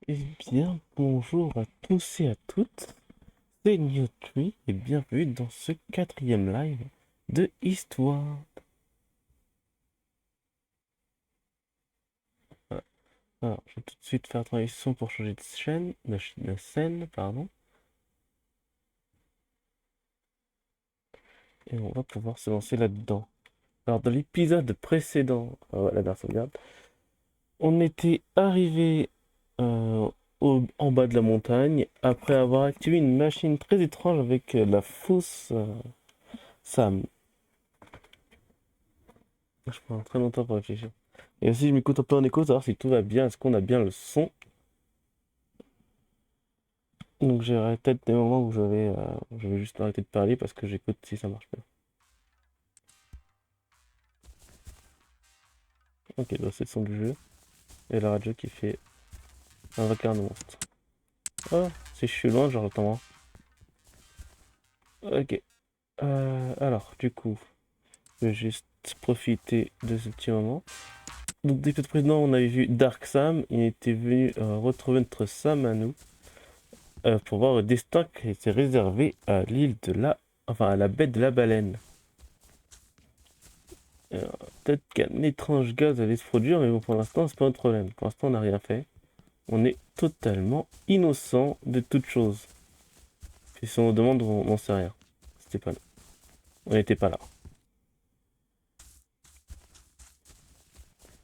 Eh bien, bonjour à tous et à toutes, c'est Newtree et bienvenue dans ce quatrième live de Histoire. Voilà. Alors, je vais tout de suite faire transition pour changer de chaîne, de scène, pardon, et on va pouvoir se lancer là-dedans. Alors, dans l'épisode précédent, la dernière sauvegarde, on était arrivé euh, en bas de la montagne après avoir activé une machine très étrange avec la fausse Sam. Je prends très longtemps pour réfléchir. Et aussi, je m'écoute un peu en écho, savoir si tout va bien, est-ce qu'on a bien le son. Donc, j'aurai peut-être des moments où je vais juste arrêter de parler parce que j'écoute si ça marche pas. Ok, donc c'est le son du jeu. Et la radio qui fait un vacarme de monstre. Oh, si je suis loin, je l'entends. Ok. Alors, du coup, je vais juste profiter de ce petit moment. Donc, l'épisode précédent, on avait vu Dark Sam. Il était venu retrouver notre Sam à nous. Pour voir le destin qui était réservé à l'île de la... Enfin, à la baie de la baleine. Euh, Peut-être qu'un étrange gaz allait se produire, mais bon, pour l'instant, c'est pas notre problème. Pour l'instant, on n'a rien fait. On est totalement innocent de toute chose. Puis si on nous demande, on n'en sait rien. C'était pas nous. On n'était pas là.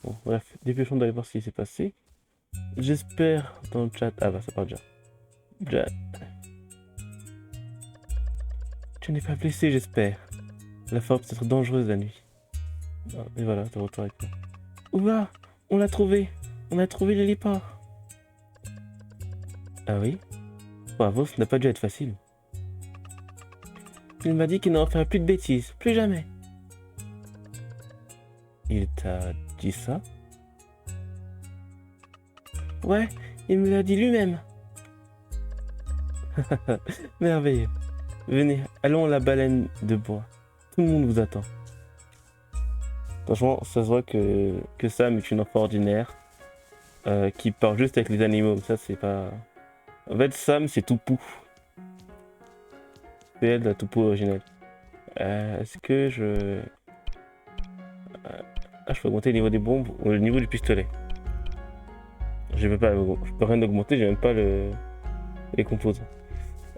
Bon, bref, dépêchons d'aller voir ce qui s'est passé. J'espère dans le chat... Ah bah, ça part déjà. Ja- Tu n'es pas blessé, j'espère. La forme peut être dangereuse la nuit. Ah, et voilà, de retour avec moi. Ouah, on l'a trouvé. On a trouvé l'héliport. Ah oui? Bravo, ça n'a pas dû être facile. Il m'a dit qu'il n'en ferait plus de bêtises, plus jamais. Il t'a dit ça? Ouais, il me l'a dit lui-même. Merveilleux. Venez, allons à la baleine de bois. Tout le monde vous attend. Franchement, ça se voit que Sam est une enfant ordinaire qui part juste avec les animaux. Ça, c'est pas... En fait, Sam, c'est Toupou. C'est elle, la Toupou originelle. Est-ce que je... Ah, je peux augmenter le niveau des bombes ou le niveau du pistolet. Je peux rien augmenter, j'ai même pas les composants.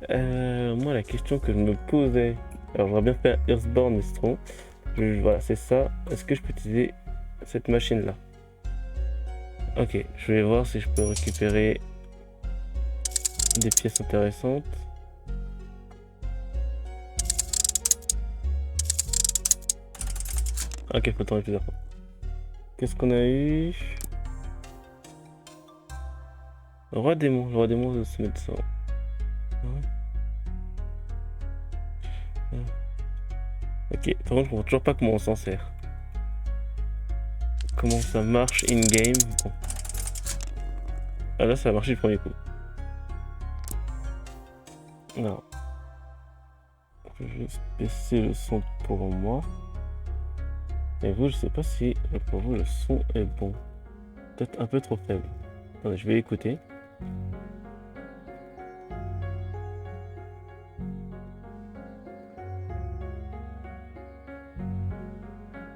Moi, la question que je me posais, alors j'aurais bien fait Earthborn, mais c'est trop. Voilà, c'est ça. Est-ce que je peux utiliser cette machine-là? Ok, je vais voir si je peux récupérer des pièces intéressantes. Ok, faut tourner plusieurs fois. Qu'est-ce qu'on a eu? Le roi démon de se mettre ça. Ok, par contre, je comprends toujours pas comment on s'en sert. Comment ça marche in-game. Bon. Ah là, ça a marché du premier coup. Non. Je vais juste baisser le son pour moi. Et vous, je sais pas si pour vous le son est bon. Peut-être un peu trop faible. Attendez, je vais écouter.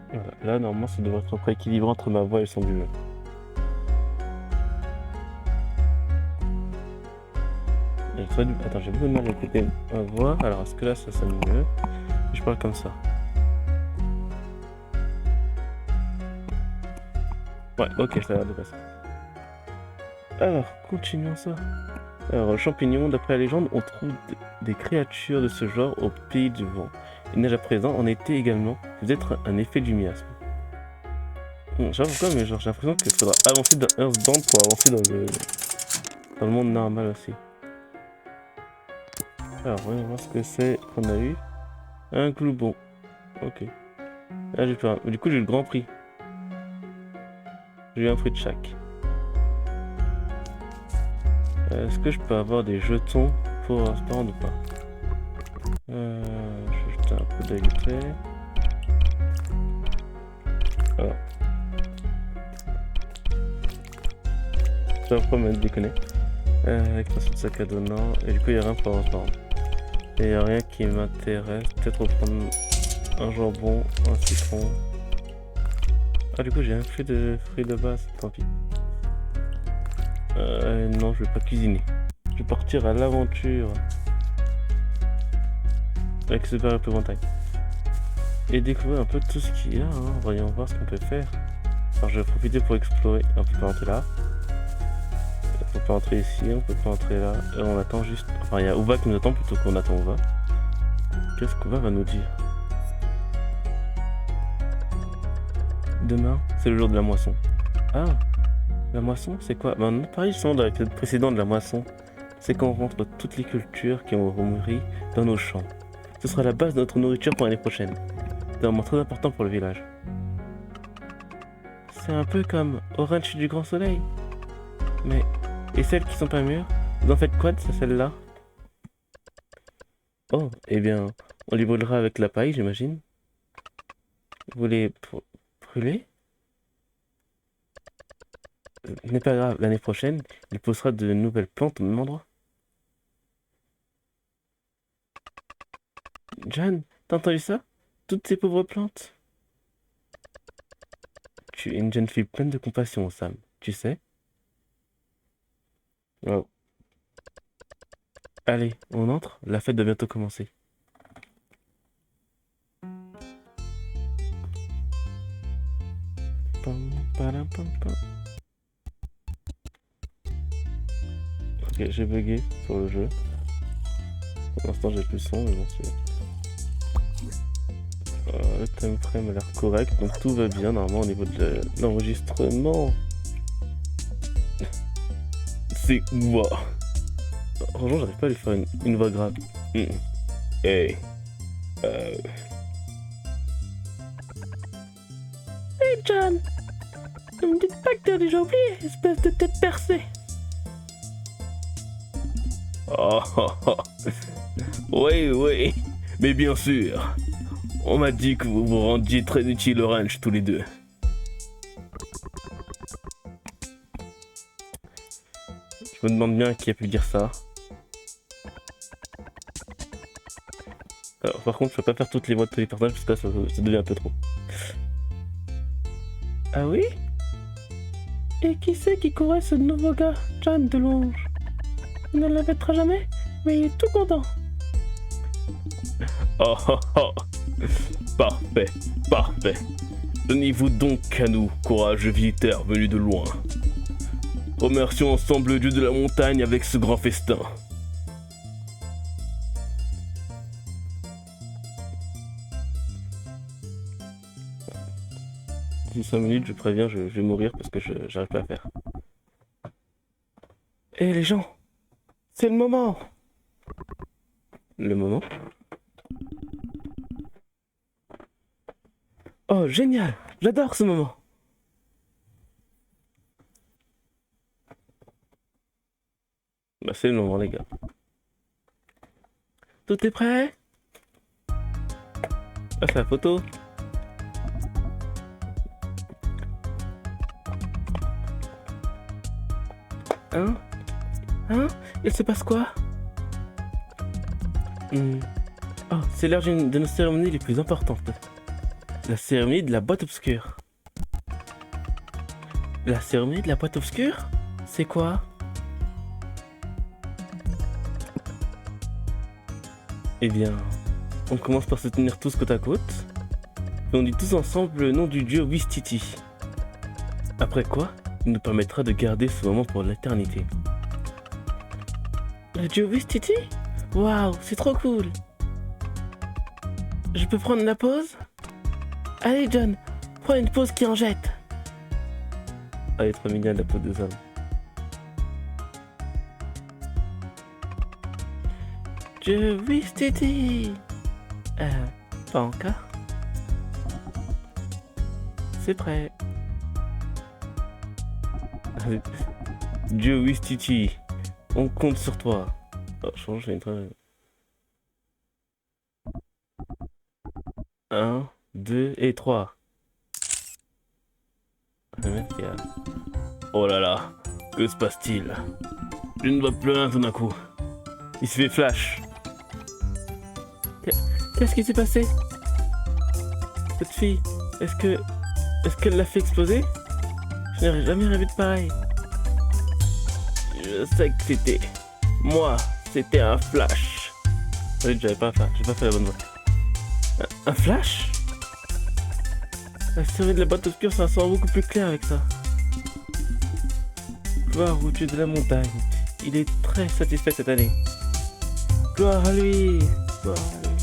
Voilà. Là, normalement, ça devrait être à peu près équilibré entre ma voix et le son du jeu. Attends, j'ai beaucoup de mal à écouter ma voix. Alors, est-ce que là, ça sonne mieux? Je parle comme ça. Ouais, ok, ça a l'air de passer. Alors, continuons ça. Alors, champignon, d'après la légende, on trouve des créatures de ce genre au pays du vent. Il neige à présent, en été également. Peut-être un effet du miasme. Je sais pas pourquoi, mais genre, j'ai l'impression qu'il faudra avancer dans Earthbound pour avancer dans le monde normal aussi. Alors, voyons voir ce que c'est qu'on a eu. Un gloubon. Ok. Là, j'ai plus rien. Du coup, j'ai eu le grand prix. J'ai eu un prix de chaque. Est-ce que je peux avoir des jetons pour Earthbound ou pas? Je vais jeter un coup d'œil vite fait. Alors. Ça va pas me déconner. Extension de sac à dos, non. Et du coup, il n'y a rien pour reprendre. Et il n'y a rien qui m'intéresse. Peut-être reprendre un jambon, un citron. Ah, du coup, j'ai un fruit de base. Tant pis. Non, je vais pas cuisiner. Je vais partir à l'aventure. Avec super épouvantail. Et découvrir un peu tout ce qu'il y a. Hein. Voyons voir ce qu'on peut faire. Alors, je vais profiter pour explorer. On peut pas entrer là. On peut pas entrer ici, on peut pas entrer là. Et on attend juste. Enfin, il y a Uva qui nous attend plutôt qu'on attend Uva. Qu'est-ce qu'Uva va nous dire? Demain, c'est le jour de la moisson. Ah, la moisson, c'est quoi? Ben, on a parlé justement dans l'épisode précédent de la moisson. C'est quand on rentre toutes les cultures qui ont mûri dans nos champs. Ce sera la base de notre nourriture pour l'année prochaine. C'est un moment très important pour le village. C'est un peu comme au ranch du Grand Soleil. Mais, et celles qui sont pas mûres, vous en faites quoi de celles-là? Oh, eh bien, on les brûlera avec la paille, j'imagine. Vous les brûlez? Ce n'est pas grave, l'année prochaine, il poussera de nouvelles plantes au même endroit. Jeanne, t'as entendu ça? Toutes ces pauvres plantes. Tu es une jeune fille pleine de compassion, Sam, tu sais? Oh. Allez, on entre, la fête doit bientôt commencer. Pam, padam, pam, pam. Ok, j'ai bugué sur le jeu. Pour l'instant, j'ai plus le son, mais bon, c'est... le time frame a l'air correct, donc tout va bien normalement au niveau de l'enregistrement. C'est moi. Franchement, j'arrive pas à lui faire une voix grave. Hey. Hey John, ne me dites pas que t'as déjà oublié, espèce de tête percée. Oh, oh, oh. Oui, oui, mais bien sûr. On m'a dit que vous vous rendiez très utile au ranch tous les deux. Je me demande bien qui a pu dire ça. Alors, par contre, je peux pas faire toutes les voix de tous les personnages parce que là, ça devient un peu trop. Ah oui? Et qui c'est qui courait ce nouveau gars, John Delonge? Il ne l'arrêtera jamais, mais il est tout content. Oh oh oh! Parfait, parfait. Tenez-vous donc à nous, courageux visiteurs venus de loin. Remercions ensemble le dieu de la montagne avec ce grand festin. D'ici 5 minutes, je préviens, je vais mourir parce que j'arrive pas à faire. Eh les gens, c'est le moment! Le moment? Oh génial! J'adore ce moment! Bah c'est le moment les gars. Tout est prêt? Ah c'est la photo! Hein? Hein? Il se passe quoi? Oh, c'est l'heure de nos cérémonies les plus importantes. La cérémonie de la boîte obscure. La cérémonie de la boîte obscure? C'est quoi? Eh bien, on commence par se tenir tous côte à côte, et on dit tous ensemble le nom du dieu Wistiti. Après quoi, il nous permettra de garder ce moment pour l'éternité. Le dieu Wistiti? Waouh, c'est trop cool! Je peux prendre la pause? Allez John, prends une pause qui en jette! Ah, elle est trop mignonne la peau des hommes. Dieu Wistiti! Pas encore? C'est prêt. Dieu Wistiti, on compte sur toi. Oh, je change, j'ai une train. 1, 2 et 3. Oh là là, Que se passe-t-il? Je ne vois plus rien tout d'un coup. Il se fait flash. Qu'est-ce qui s'est passé? Cette fille, est-ce qu'elle l'a fait exploser? Je n'aurais jamais rêvé de pareil. Je sais que c'était... Moi, c'était un flash. Oui, j'ai pas fait la bonne voix. Un flash? La série de la boîte obscure, ça sort beaucoup plus clair avec ça. Gloire au dieu de la montagne. Il est très satisfait cette année. Gloire à lui. Gloire à lui.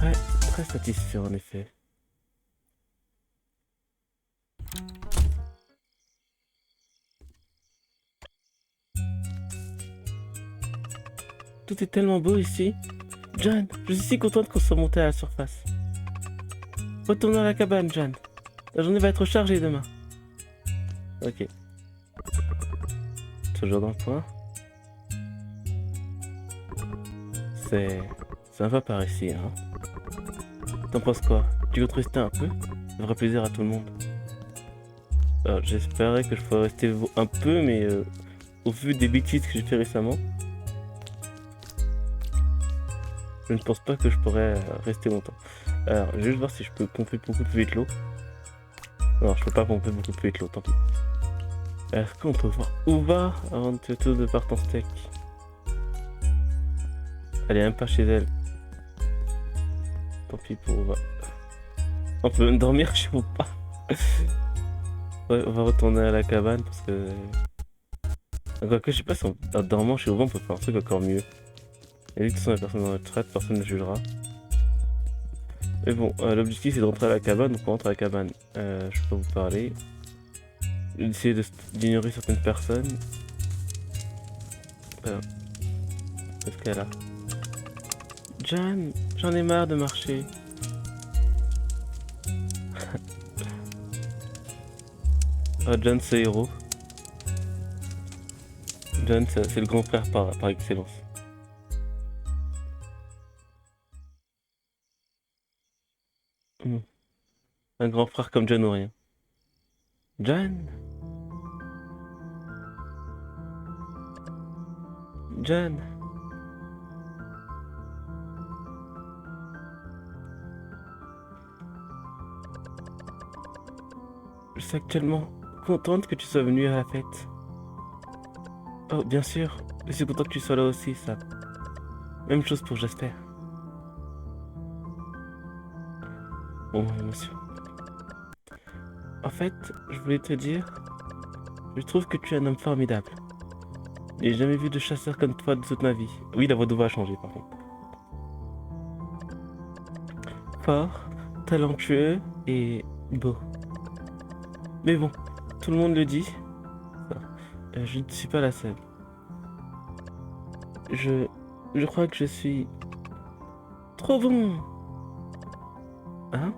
Ouais, très satisfait en effet. Tout est tellement beau ici. John, je suis si contente qu'on soit monté à la surface. Retournons à la cabane, John. La journée va être chargée demain. Ok. Toujours dans le coin. C'est sympa par ici, hein. T'en penses quoi? Tu veux te rester un peu? Ça fera plaisir à tout le monde. Alors, j'espérais que je pourrais rester un peu, mais au vu des bêtises que j'ai fait récemment, je ne pense pas que je pourrais rester longtemps. Alors, je vais juste voir si je peux pomper beaucoup plus vite l'eau. Non, je peux pas pomper beaucoup plus vite l'eau, tant pis. Est-ce qu'on peut voir où va avant que tout de parte en steak? Elle est même pas chez elle. Tant pis pour où va. On peut même dormir chez vous pas. Ouais, on va retourner à la cabane parce que... Quoique, je sais pas si en dormant chez vous on peut faire un truc encore mieux. Et vu que ce sont les personnes en retraite, personne ne jugera. Mais bon, l'objectif c'est de rentrer à la cabane, donc on rentre à la cabane. Je peux vous parler. Essayer d'ignorer certaines personnes. Qu'est-ce qu'elle a? John, j'en ai marre de marcher. Ah, John c'est héros. John c'est le grand frère par excellence. Un grand frère comme John ou rien. John? John? Je suis actuellement contente que tu sois venu à la fête. Oh, bien sûr. Je suis content que tu sois là aussi, ça. Même chose pour Jasper. Bon, émotion. En fait, je voulais te dire... Je trouve que tu es un homme formidable. J'ai jamais vu de chasseur comme toi de toute ma vie. Oui, la voix de voix a changé, par contre. Fort, talentueux et beau. Mais bon, tout le monde le dit. Je ne suis pas la seule. Je crois que je suis trop bon. Hein?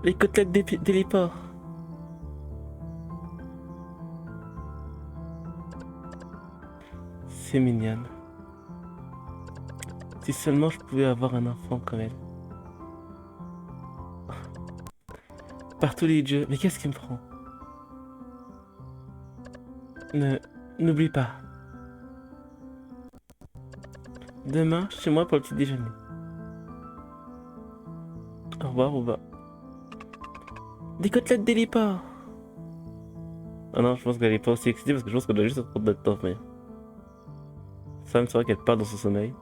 Les côtelettes d'héliport. C'est mignonne. Si seulement je pouvais avoir un enfant comme elle. Par tous les dieux, mais qu'est-ce qui me prend? N'oublie pas. Demain, chez moi pour le petit déjeuner. Au revoir, au revoir. Des côtelettes d'héliport. Ah non, je pense qu'elle est pas aussi excitée parce que je pense qu'elle doit juste être de temps, mais... Sam, c'est vrai qu'elle part dans son sommeil.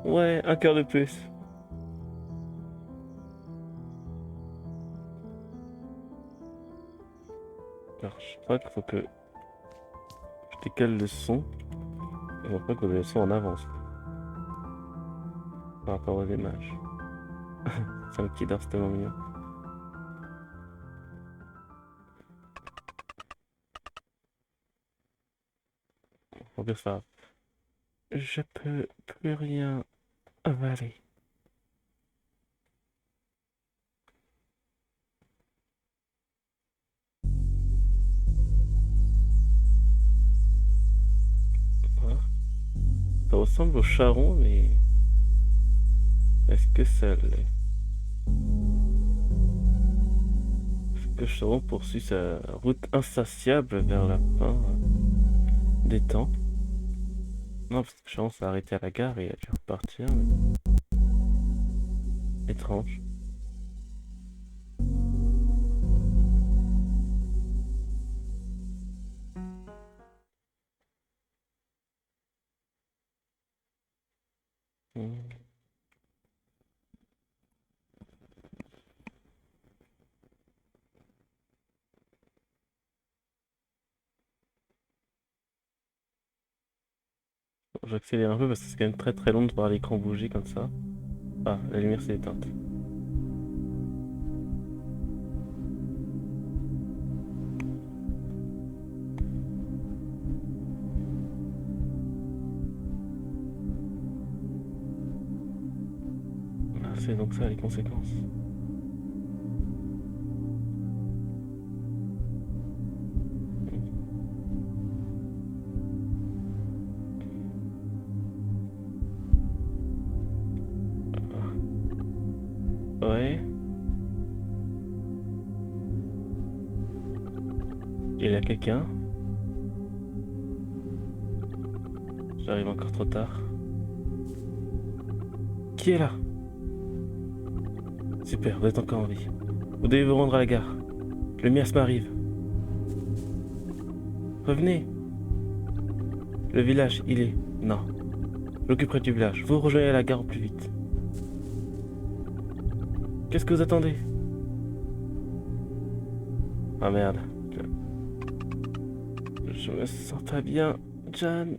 Ouais, un cœur de plus. Alors, je crois qu'il faut que je décale le son. Et on croit que le son en avance. Par rapport aux images. C'est un petit dort, c'est tellement mignon. Au pire, ça va. Je peux plus rien avaler. Voilà. Ça ressemble au charron, mais... Est-ce que ça l'est? Cocheron poursuit sa route insatiable vers la fin des temps. Non, parce que Cocheron s'est arrêté à la gare et il a dû repartir. Mais... étrange. J'accélère un peu parce que c'est quand même très long de voir l'écran bouger comme ça. Ah, la lumière s'est éteinte. Ah, c'est donc ça les conséquences. Ouais. Il y a quelqu'un. J'arrive encore trop tard. Qui est là? Super, vous êtes encore en vie. Vous devez vous rendre à la gare. Le miasme arrive. Revenez. Le village, il est... Non. J'occuperai du village. Vous rejoignez la gare au plus vite. Qu'est-ce que vous attendez? Ah merde. Je me sens pas bien, John.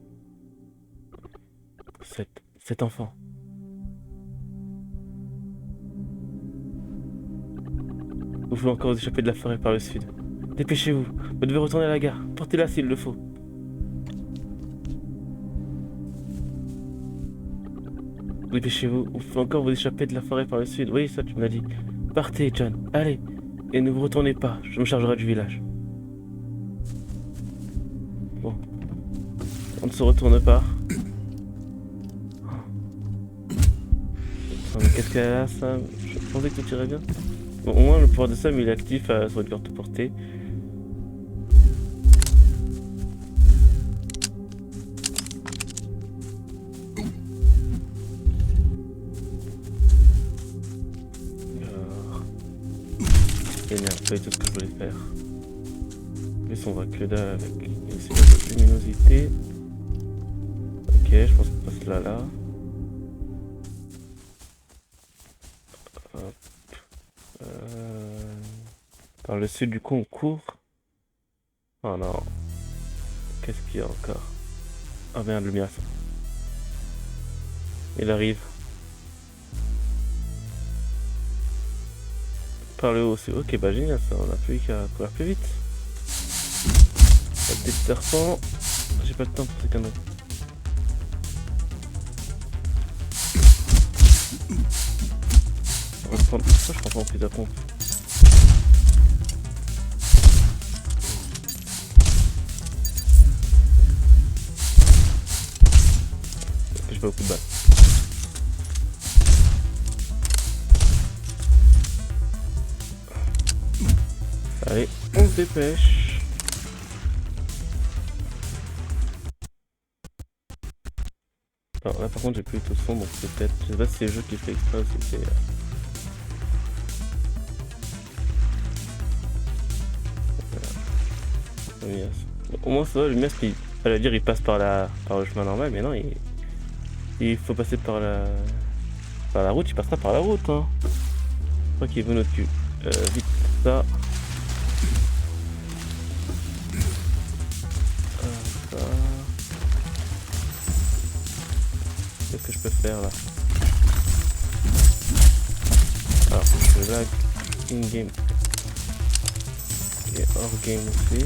Cet enfant. Vous pouvez encore vous échapper de la forêt par le sud. Dépêchez-vous. Vous devez retourner à la gare. Portez-la s'il le faut. Dépêchez-vous. Vous pouvez encore vous échapper de la forêt par le sud. Oui, ça tu me l'as dit. Partez, John. Allez. Et ne vous retournez pas. Je me chargerai du village. Bon. On ne se retourne pas. Oh, mais qu'est-ce qu'elle a, ça? Je pensais que tout irait bien. Bon, au moins, le pouvoir de Sam, il est actif sur une carte portée. Génial, ça tout ce que je voulais faire. Plus on va que dalle avec une série de luminosité. Ok, je pense qu'on passe là. Hop. Par le sud du coup on court. Oh non. Qu'est-ce qu'il y a encore? Ah merde, le miasme. Il arrive. Par le haut aussi. Ok, bah génial ça, on a plus qu'à courir plus vite. La petite serpent. J'ai pas le temps pour ces conneries. On va prendre... Pourquoi je prends pas en prise à pompe? Parce que j'ai pas beaucoup de balles. Allez, on se dépêche. Alors là par contre j'ai plus tout le son donc c'est peut-être... Je sais pas si c'est le jeu qui fait exprès ou si c'est... Voilà. Au moins ça va, le miasme il... Fallait dire il passe par le chemin normal mais non il faut passer par la route, il passera par la route hein. Je crois qu'il veut notre cul. Vite ça. Qu'est-ce que je peux faire là? Alors, je lag in-game et hors-game aussi.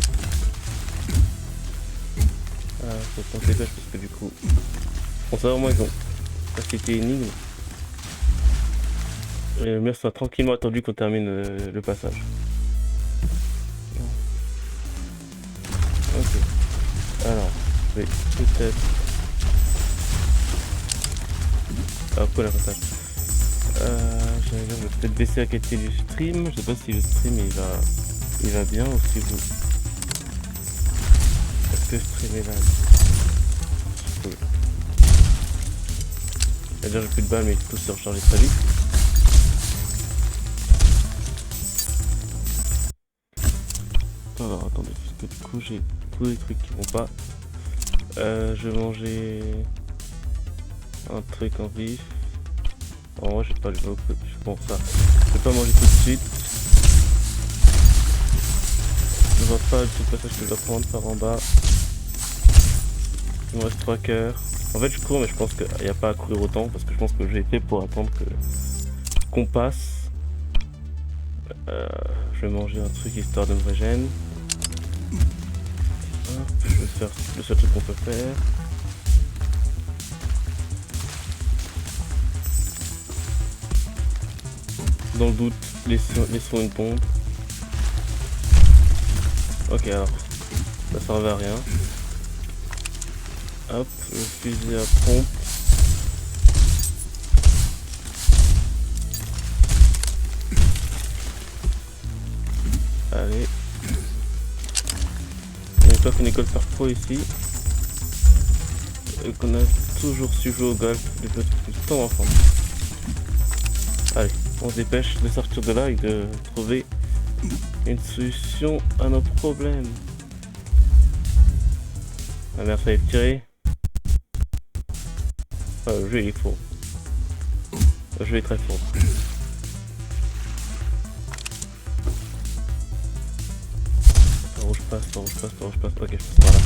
Faut qu'on se dépêche parce que du coup... On sait vraiment ils ont facilité énigme. Et le mur sera tranquillement attendu qu'on termine le passage. Ok. Alors, je vais peut-être... Ah, cool la passage. Je vais peut-être baisser la qualité du stream. Je sais pas si le stream il va Il va bien aussi vous. Est-ce que streamer là? Cool. C'est-à-dire j'ai plus de balles mais tout se recharger très vite. Alors attendez, parce que du coup j'ai tous les trucs qui vont pas. Je vais manger un truc en vif. En vrai j'ai pas le bon ça. Je vais pas manger tout de suite. Je vois pas tout le passage que je dois prendre par en bas. Il me reste 3 cœurs. En fait je cours mais je pense qu'il n'y a pas à courir autant parce que je pense que j'ai fait pour attendre qu'on passe. Je vais manger un truc histoire de me régénérer. Je vais faire le seul truc qu'on peut faire. Dans le doute, laissons une pompe. Ok alors, ça servait à rien. Hop, le fusil à pompe. Allez. On a fait une école faire pro ici. Et qu'on a toujours su jouer au golf depuis tout le temps ensemble. Allez, on se dépêche de sortir de là et de trouver une solution à nos problèmes. La mère ça est tiré. Le jeu il est fort. Le jeu est très fort. Par où je passe, par où je passe, par où je passe. Ok, je passe par là.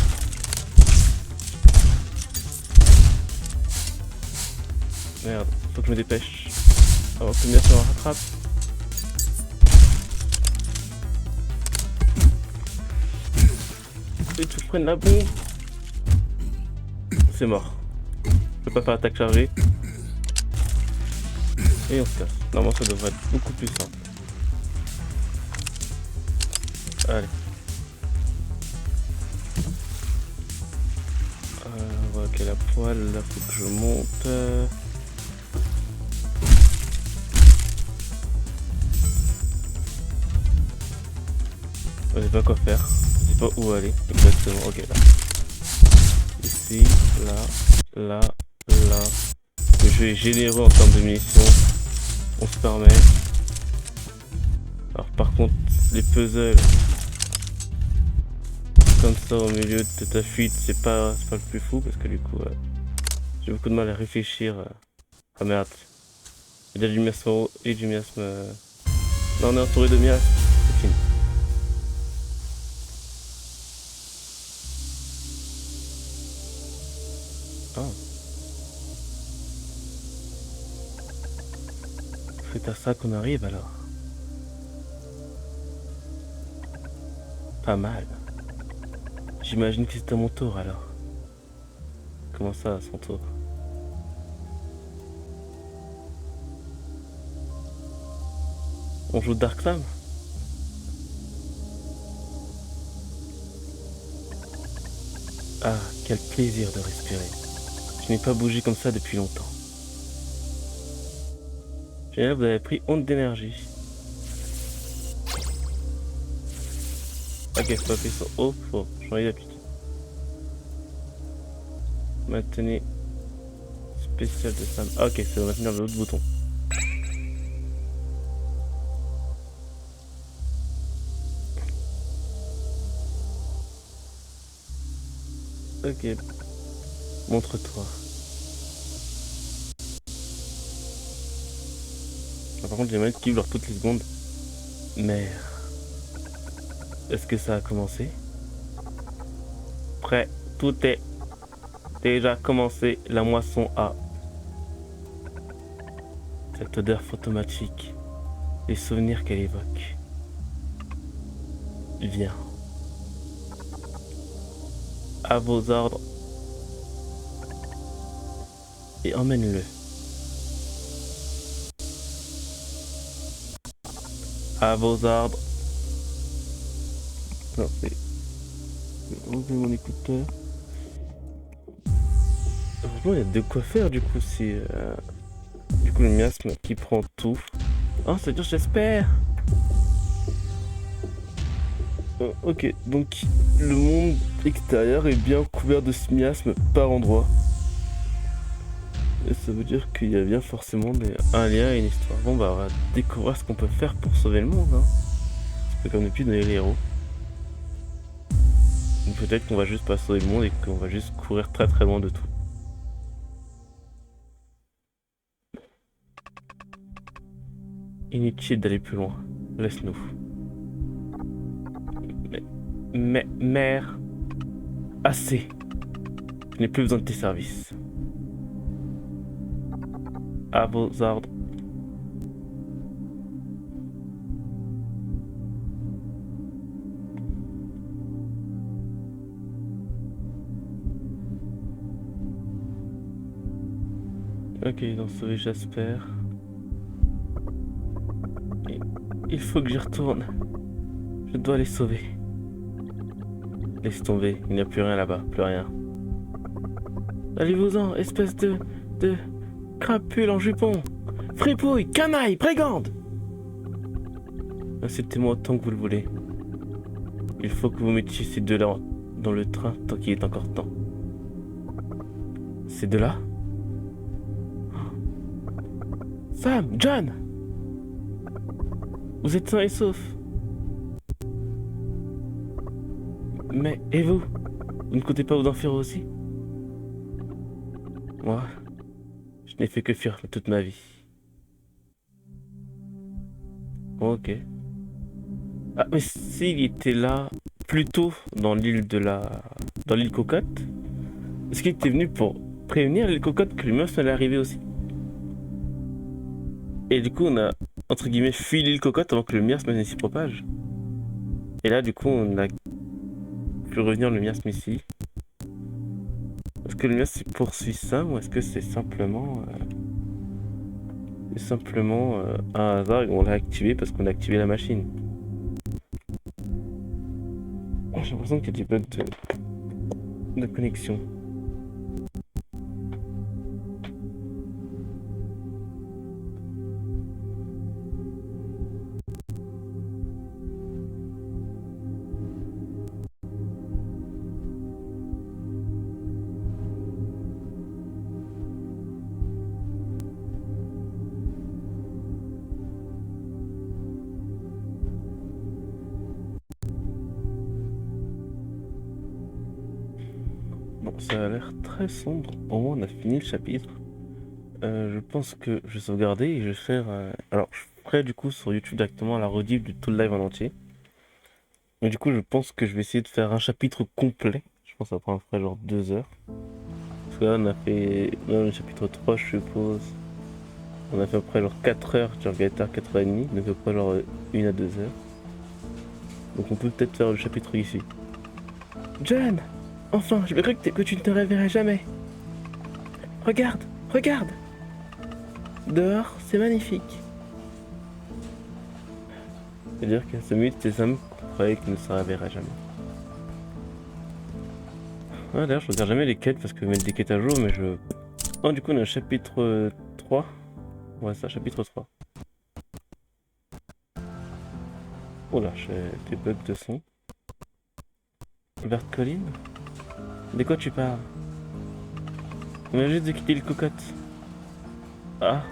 Merde, faut que je me dépêche. Avant que bien sûr on rattrape. Et tu prennes la bombe. C'est mort. Je peux pas faire attaque chargée. Et on se casse. Normalement ça devrait être beaucoup plus simple. Allez. Ok la poêle, là faut que je monte. Je sais pas quoi faire. Je sais pas où aller exactement. Ok là. Ici, là. Le jeu est généreux en termes de munitions. On se permet. Alors par contre les puzzles comme ça au milieu de ta fuite c'est pas le plus fou parce que du coup j'ai beaucoup de mal à réfléchir. Ah merde. Il y a du miasme et du miasme. Là on est entouré de miasme. C'est fini. Ah. C'est à ça qu'on arrive alors. Pas mal. J'imagine que c'est à mon tour alors. Comment ça à son tour? On joue Dark Slam? Ah, quel plaisir de respirer. Je n'ai pas bougé comme ça depuis longtemps. Génial, vous avez pris onde d'énergie. Ok, c'est pas appuyé sur O, faut changer d'habitude. Maintenez spécial de Sam. Ah, ok, c'est de maintenir l'autre bouton. Ok, montre-toi. Ah, par contre, j'ai mal qui leur toutes les secondes. Mais est-ce que ça a commencé? Prêt, tout est déjà commencé, la moisson a. Cette odeur fantomatique, les souvenirs qu'elle évoque. Viens. À vos ordres. Et emmène-le. À vos ordres. Non, c'est... Je vais enlever mon écouteur. Franchement, il y a de quoi faire du coup si... Du coup, le miasme qui prend tout. Oh, c'est dur, j'espère. Ok, donc le monde extérieur est bien couvert de miasmes par endroits. Et ça veut dire qu'il y a bien forcément un lien et une histoire. Bon bah on va découvrir ce qu'on peut faire pour sauver le monde, hein. C'est comme depuis donner les héros. Ou peut-être qu'on va juste pas sauver le monde et qu'on va juste courir très très loin de tout. Inutile d'aller plus loin. Laisse-nous. Mais, mère, assez. Je n'ai plus besoin de tes services. À vos ordres. Ok, ils ont sauvé Jasper. Il faut que j'y retourne. Je dois les sauver. Laisse tomber, il n'y a plus rien là-bas, plus rien. Allez-vous-en, espèce de crapule en jupon. Fripouille, canaille, brigande. Insultez-moi autant que vous le voulez. Il faut que vous mettiez ces deux-là dans le train tant qu'il est encore temps. Ces deux-là? Sam, John! Vous êtes sains et saufs. Mais, et vous? Vous ne comptez pas vous enfuir aussi? Moi, je n'ai fait que fuir toute ma vie. Ok. Ah, mais s'il était là plus tôt dans l'île dans l'île Cocotte, est-ce qu'il était venu pour prévenir l'île Cocotte que le meurtre allait arriver aussi? Et du coup, on a, entre guillemets, fui l'île Cocotte avant que le miasme ne s'y propage. Et là, du coup, on a pu revenir le miasme ici. Est-ce que le miasme poursuit ça ou est-ce que c'est simplement un hasard et on l'a activé parce qu'on a activé la machine? J'ai l'impression qu'il y a des bugs de connexion. Bon, ça a l'air très sombre. Au moins, on a fini le chapitre. Je pense que je vais sauvegarder et je vais faire. Alors, je ferai du coup sur YouTube directement la rediff du tout le live en entier. Mais du coup, je pense que je vais essayer de faire un chapitre complet. Je pense que ça prendra genre 2 heures. Parce que là, on a fait. Là, le chapitre 3, je suppose. On a fait à peu près genre 4 heures. Genre Gaëtar 4h30. Donc à peu près genre 1 à 2 heures. Donc on peut peut-être faire le chapitre ici. John! Enfin, je me cru que tu ne te réveillerais jamais. Regarde, regarde! Dehors, c'est magnifique. C'est-à-dire qu'à ce mythe, ces hommes croyaient qu'il ne se réveillerait jamais. Ah, d'ailleurs, je regarde jamais les quêtes parce que je mets des quêtes à jour, mais je. Oh, du coup, on a un chapitre 3. Ouais, ça, chapitre 3. Oh là, j'ai des bugs de son. Verte colline? De quoi tu parles? On vient juste de quitter le cocotte. Ah,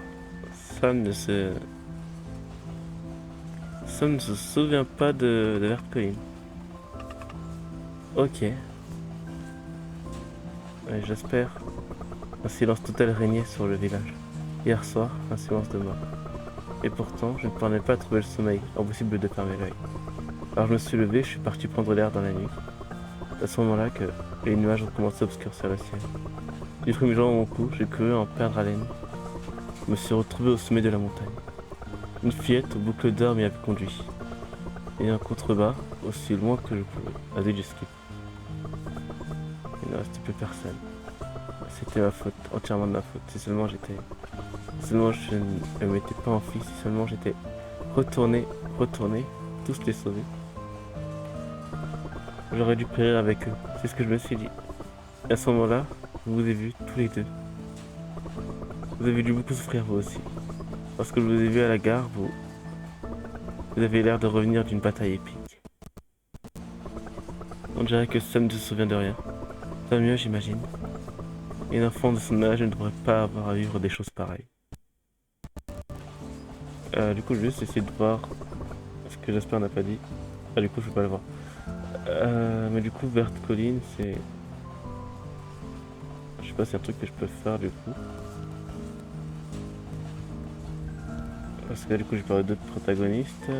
Sam ne se. Sam ne se souvient pas de Verte colline. Ok. Ouais, j'espère. Un silence total régnait sur le village. Hier soir, un silence de mort. Et pourtant, je ne parvenais pas à trouver le sommeil. Impossible de fermer l'œil. Alors je me suis levé, je suis parti prendre l'air dans la nuit. C'est à ce moment-là que les nuages ont commencé à obscurcir le ciel. J'ai pris mes jambes à mon cou, j'ai cru en perdre haleine. Je me suis retrouvé au sommet de la montagne. Une fillette aux boucles d'or m'y avait conduit. Et un contrebas, aussi loin que je pouvais. Vas-y, j'esquive. Il ne restait plus personne. C'était ma faute, entièrement de ma faute. Si seulement je ne m'étais pas enfui, si seulement j'étais retourné, tous les sauver. J'aurais dû périr avec eux, c'est ce que je me suis dit. Et à ce moment-là, je vous ai vus tous les deux. Vous avez dû beaucoup souffrir vous aussi. Parce que je vous ai vu à la gare, vous avez l'air de revenir d'une bataille épique. On dirait que Sam ne se souvient de rien. Tant mieux, j'imagine. Une enfant de son âge ne devrait pas avoir à vivre des choses pareilles. Du coup, je vais juste essayer de voir ce que Jasper n'a pas dit. Ah, du coup, je peux pas le voir. Mais du coup, Vert Colline, c'est... Je sais pas, c'est un truc que je peux faire, du coup. Parce que là, du coup, j'ai parlé d'autres protagonistes.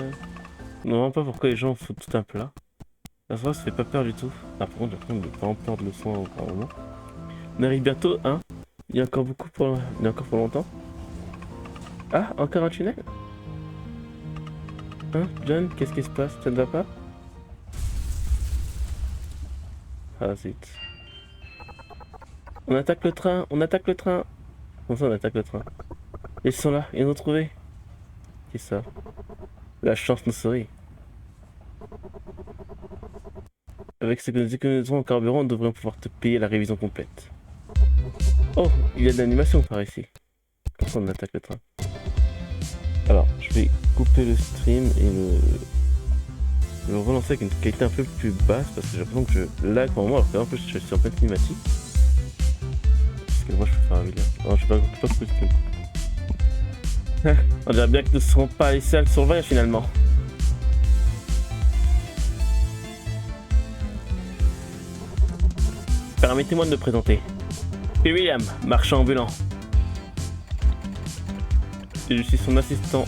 Non, vraiment pas pourquoi les gens foutent tout un plat. La soirée, ça fait pas peur du tout. Ah, par contre, j'ai l'impression de vraiment peur de le son au moment. On arrive bientôt, hein? Il y a encore beaucoup pour... Il y a encore pour longtemps. Ah, encore un tunnel? Hein, John, qu'est-ce qui se passe? Ça ne va pas? Ah, zut. On attaque le train, on attaque le train. Comment ça, on attaque le train? Ils sont là, ils nous ont trouvé. C'est ça. La chance nous sourit. Avec ce que nous économisons en carburant, nous devrions pouvoir te payer la révision complète. Oh, il y a de l'animation par ici. Comment ça, on attaque le train? Alors, je vais couper le stream et le relancer avec une qualité un peu plus basse parce que j'ai l'impression que je lag pour moi alors que en plus je suis en pleine cinématique. Parce que moi je peux faire un vidéo. Non, je sais pas ce que c'est. On dirait bien que nous ne serons pas les seuls surveillants finalement. Permettez-moi de me présenter. Je suis William, marchand ambulant. Et je suis son assistant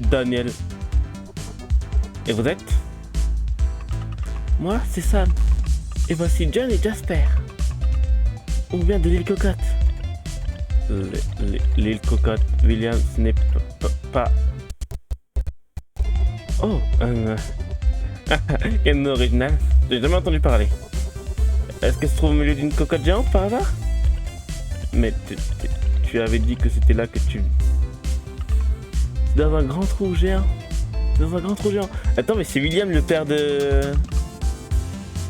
Daniel. Et vous êtes? Moi, c'est Sam. Et voici John et Jasper. On vient de l'île Cocotte. L'île Cocotte, William, ce n'est pas... Oh, quel nom original. J'ai jamais entendu parler. Est-ce qu'elle se trouve au milieu d'une cocotte géante par hasard? Mais tu avais dit que c'était là que tu... Dans un grand trou géant. Dans un grand trou géant. Attends, mais c'est William le père de...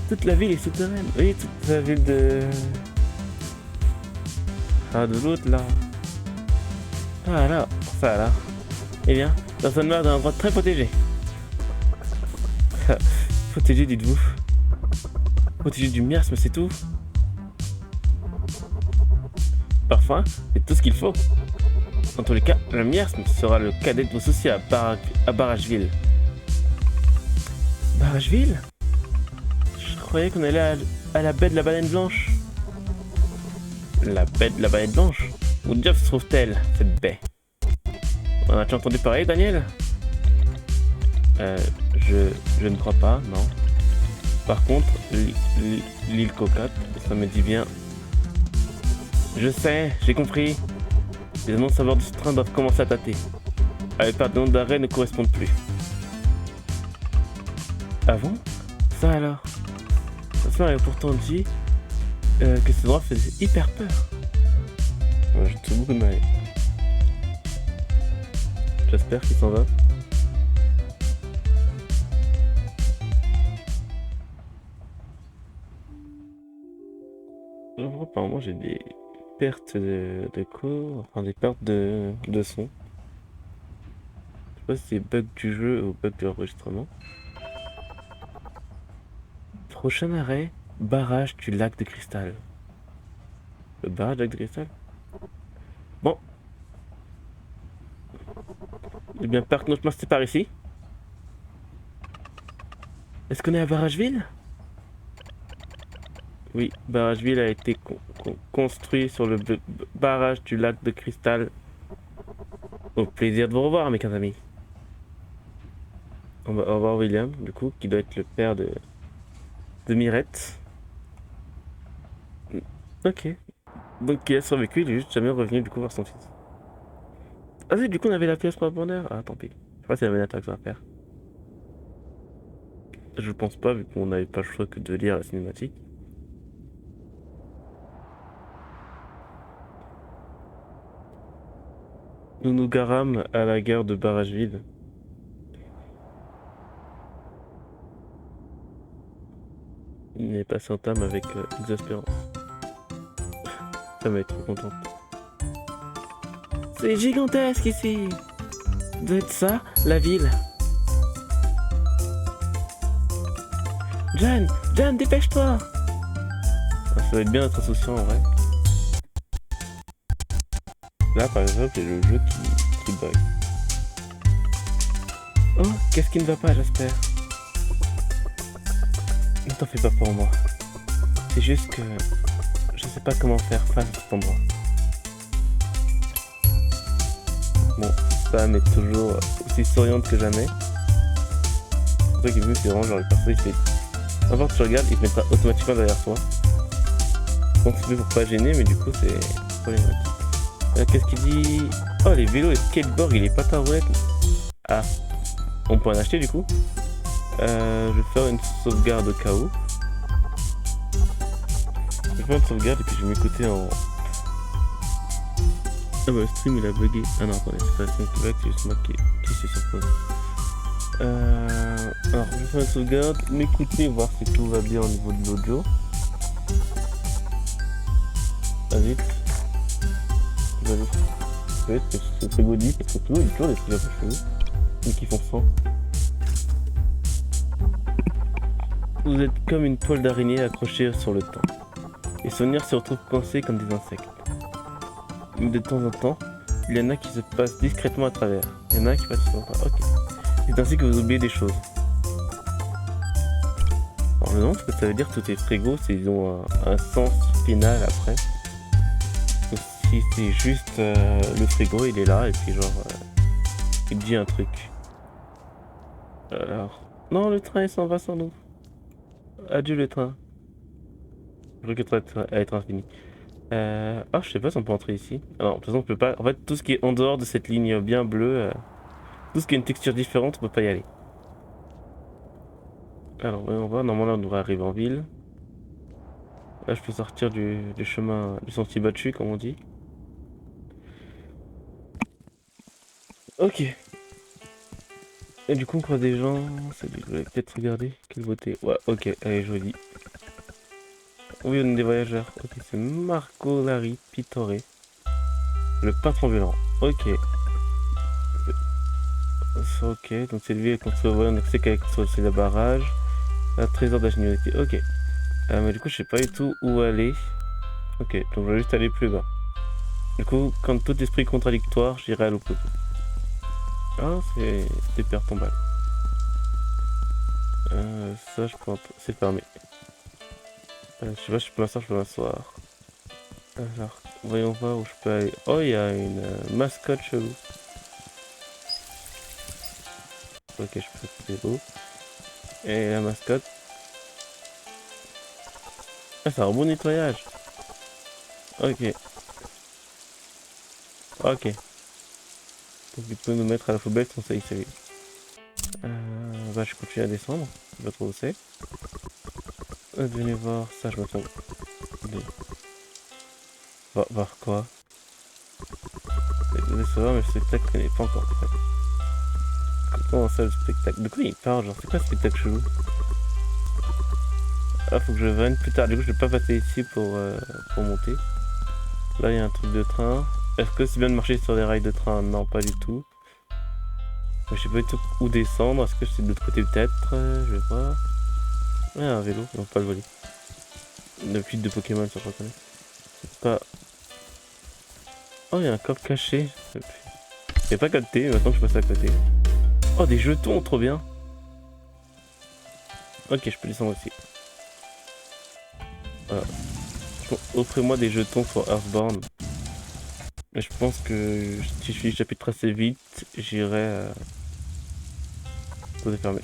Toute la ville est souterraine. Oui, toute la ville de... Ah, de l'autre là. Ah là, ça là. Eh bien, personne meurt dans un endroit très protégé. Protégé, dites-vous. Protégé du miasme, c'est tout. Parfois, c'est tout ce qu'il faut. Dans tous les cas, le miasme sera le cadet de vos soucis à Barrageville. Barrageville? Je croyais qu'on allait à la baie de la baleine blanche. La baie de la baleine blanche? Où déjà se trouve-t-elle, cette baie? On a-tu entendu parler, Daniel? Je ne crois pas, non. Par contre, l'île Cocotte, ça me dit bien. Je sais, j'ai compris. Les annonces à bord de ce train doivent commencer à tâter. Les pardons d'arrêt ne correspondent plus. Ah bon? Ça alors? Ça m'avait pourtant dit que ce endroit faisait hyper peur. Ouais, j'ai tout beaucoup de mal. J'espère qu'il s'en va. Apparemment j'ai des pertes de cours, enfin des pertes de son. Je sais pas si c'est bug du jeu ou bug de l'enregistrement. Prochain arrêt, barrage du lac de cristal. Le barrage du lac de cristal? Bon. Eh bien, par notre chemin, c'était par ici. Est-ce qu'on est à Barrageville? Oui, Barrageville a été construit sur le barrage du lac de cristal. Au plaisir de vous revoir, mes 15 amis. On va revoir William, du coup, qui doit être le père de Mirette. Ok. Donc il a survécu, il est juste jamais revenu du coup voir son fils. Ah oui, du coup on avait la pièce pour abandonner. Ah tant pis. Je crois que c'est la même attaque à faire. Je pense pas vu qu'on n'avait pas le choix que de lire la cinématique. Nous nous garâmes à la gare de Barrageville. Il n'est pas sans âme avec exaspérance. Ça m'a été trop contente. C'est gigantesque ici. Doit être ça, la ville. John, Dan, dépêche-toi! Ça va être bien d'être insouciant en vrai. Là par exemple, il y a le jeu qui bug. Oh, qu'est-ce qui ne va pas, j'espère? Ne t'en fais pas pour moi. C'est juste que je sais pas comment faire face à cet endroit. Bon, Sam est toujours aussi souriante que jamais. C'est toi qui veux, c'est vraiment genre le perso, il fait... N'importe tu regardes, il te mettra automatiquement derrière toi. Donc c'est fait pour pas gêner, mais du coup c'est problématique. Qu'est-ce qu'il dit? Oh, les vélos et skateboard, il est pas tarouette. Ah, on peut en acheter du coup. Je vais faire une sauvegarde au cas où. Je vais faire une sauvegarde et puis je vais m'écouter en... Ah bah le stream il a bugué. Ah non attendez, c'est pas le stream qui bug, c'est juste moi qui suis sur pause. Alors je vais faire une sauvegarde, m'écouter, voir si tout va bien au niveau de l'audio. Ah vite. C'est très godif parce que tout, il y a toujours des petits peu chelous. Mais qui font sang. Vous êtes comme une toile d'araignée accrochée sur le temps. Les souvenirs se retrouvent coincés comme des insectes. Mais de temps en temps, il y en a qui se passent discrètement à travers. Il y en a qui passent souvent pas. Ok. C'est ainsi que vous oubliez des choses. Alors le nom, ce que ça veut dire tous ces frigos, c'est qu'ils ont un sens final après. Donc, si c'est juste le frigo, il est là et puis genre il dit un truc. Alors... Non, le train il s'en va sans nous. Adieu le train. Je regrette à être infini. Ah, je sais pas si on peut entrer ici. Alors, de toute façon, on peut pas. En fait, tout ce qui est en dehors de cette ligne bien bleue, tout ce qui a une texture différente, on peut pas y aller. Alors, on va. Normalement, là, on devrait arriver en ville. Là, je peux sortir du chemin, du sentier battu, comme on dit. Ok. Et du coup, on croise des gens. Je vais peut-être regarder. Quelle beauté. Ouais, ok, elle est jolie. Oui, on est des voyageurs. Ok, c'est Marco Larry Pittore. Le peintre ambulant. Ok. Ok, donc cette ville est construite, on sait qu'elle est construite, c'est le barrage. Un trésor d'ingéniosité. Ok. Mais du coup, je sais pas du tout où aller. Ok, donc je vais juste aller plus bas. Du coup, quand tout esprit contradictoire, j'irai à l'opposé. Ah, c'est des pertes tombales. Ça, je peux... C'est fermé. Je sais pas, je peux m'asseoir, je peux m'asseoir. Alors, voyons voir où je peux aller. Oh, il y a une mascotte chelou. Ok, je peux couper l'eau. Et la mascotte. Ah, c'est un bon nettoyage. Ok. Ok. Donc il peut nous mettre à la poubelle sans ça y salut. Bah je continue à descendre. Je sais pas trop où c'est. Venez voir ça, je me trompe. Voir quoi? Désolé savoir, mais le spectacle n'est pas encore prêt. Comment ça le spectacle? De quoi il parle? Genre c'est quoi le spectacle chelou? Ah, faut que je vienne plus tard. Du coup je vais pas passer ici pour monter. Là il y a un truc de train. Est-ce que c'est bien de marcher sur des rails de train? Non, pas du tout. Je sais pas du tout où descendre. Est-ce que c'est de l'autre côté peut-être? Je vais voir. Ah, un vélo, non pas le voler. Une fuite de Pokémon, ça je reconnais. C'est pas... Oh, il y a un coffre caché. J'ai pas capté, mais maintenant je passe à côté. Oh, des jetons, trop bien. Ok, je peux descendre aussi. Voilà. Offrez-moi des jetons sur Earthbound. Mais je pense que si je finis le chapitre assez vite, j'irai... Tout est fermé.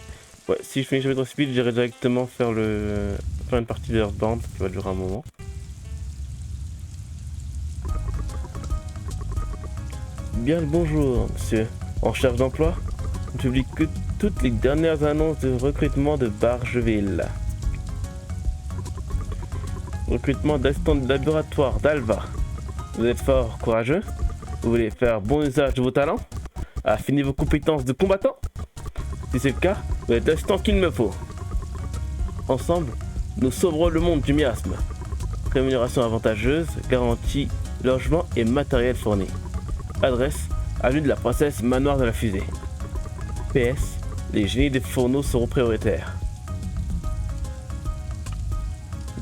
Ouais, si je finis le chapitre assez vite, j'irai directement faire une partie de Earthbound qui va durer un moment. Bien le bonjour, monsieur. En recherche d'emploi? Je publie que toutes les dernières annonces de recrutement de Bargeville. Recrutement d'assistant de laboratoire d'Alva. Vous êtes fort courageux? Vous voulez faire bon usage de vos talents? Affinez vos compétences de combattant? Si c'est le cas, vous êtes l'assistant qu'il me faut. Ensemble, nous sauverons le monde du miasme. Rémunération avantageuse, garantie, logement et matériel fourni. Adresse, avenue de la Princesse, manoir de la Fusée. PS, les génies des fourneaux seront prioritaires.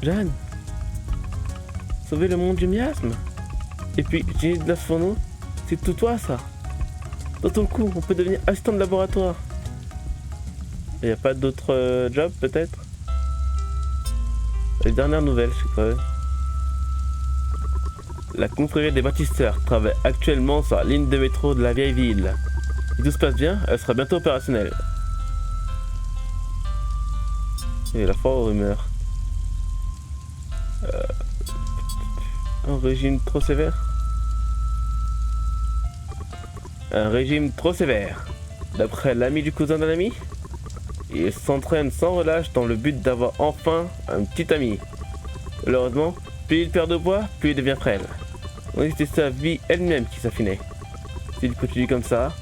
Jeanne. Sauver le monde du miasme. Et puis, Jenny de Lasfourneau, c'est tout toi ça. Dans ton coup, on peut devenir assistant de laboratoire. Il n'y a pas d'autres jobs peut-être? Les dernières nouvelles, je sais pas. La confrérie des bâtisseurs travaille actuellement sur la ligne de métro de la vieille ville. Si tout se passe bien, elle sera bientôt opérationnelle. Et la foire aux rumeurs. Un régime trop sévère? Un régime trop sévère. D'après l'ami du cousin d'un ami, il s'entraîne sans relâche dans le but d'avoir enfin un petit ami. Malheureusement, plus il perd de poids, plus il devient frêle. On dit que c'est sa vie elle-même qui s'affinait. S'il continue comme ça,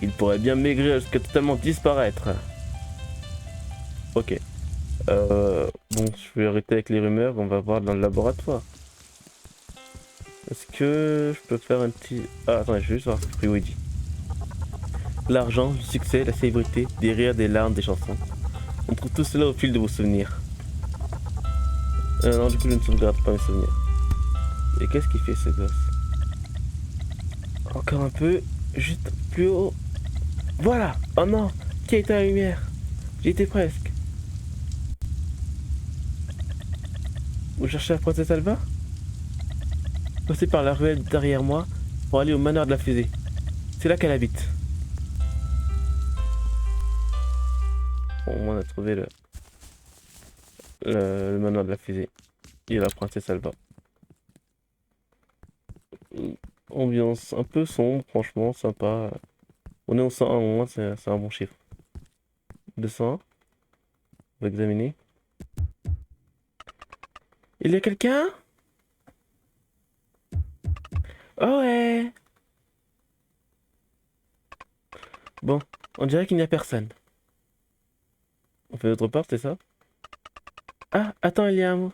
il pourrait bien maigrir jusqu'à totalement disparaître. Ok. Bon, je vais arrêter avec les rumeurs, on va voir dans le laboratoire. Est-ce que je peux faire un petit... Ah, attendez, je vais juste voir ce que Friwo dit. L'argent, le succès, la célébrité, des rires, des larmes, des chansons. On trouve tout cela au fil de vos souvenirs. Non, du coup, je ne sauvegarde pas mes souvenirs. Et qu'est-ce qu'il fait, ce gosse? Encore un peu, juste plus haut. Voilà! Oh non! Qui a éteint la lumière? J'y étais presque. Vous cherchez la princesse Alva? Passez par la ruelle derrière moi pour aller au manoir de la fusée. C'est là qu'elle habite. Bon, on a trouvé le manoir de la fusée. Et la princesse Alva. Ambiance un peu sombre, franchement, sympa. On est au 101, au moins c'est un bon chiffre. 201. On va examiner. Il y a quelqu'un? Oh ouais. Bon, on dirait qu'il n'y a personne. On fait autre part, c'est ça? Ah, attends, il y a un mot.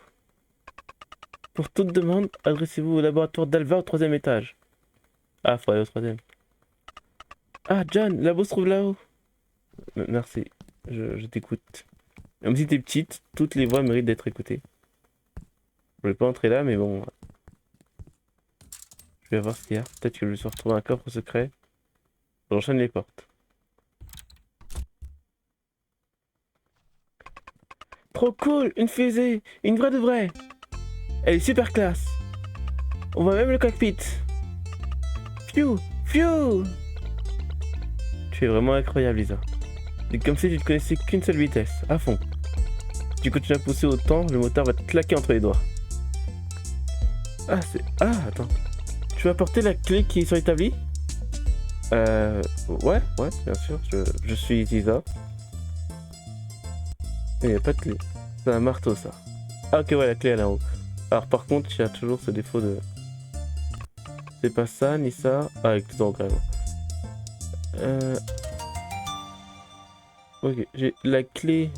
Pour toute demande, adressez-vous au laboratoire d'Alva au 3e étage. Ah, faut aller au 3e. Ah, John, le labo se trouve là-haut. Merci, je t'écoute. Même si t'es petite, toutes les voix méritent d'être écoutées. Je voulais pas entrer là, mais bon. Je vais voir ce qu'il y a. Peut-être que je vais se retrouver un coffre secret. J'enchaîne les portes. Trop cool, une fusée, une vraie de vraie. Elle est super classe. On voit même le cockpit. Phew, phew. Tu es vraiment incroyable, Lisa. C'est comme si tu ne connaissais qu'une seule vitesse, à fond. Si tu continues à pousser autant, le moteur va te claquer entre les doigts. Ah, c'est... Ah, attends. Tu vas apporter la clé qui est sur l'établi? Ouais, bien sûr. Je suis Lisa. Il n'y a pas de clé. C'est un marteau, ça. Ah, ok, ouais, la clé elle est en haut. Alors, par contre, il y a toujours ce défaut de... C'est pas ça, ni ça. Ah, avec tout en carrément. Ok, j'ai la clé.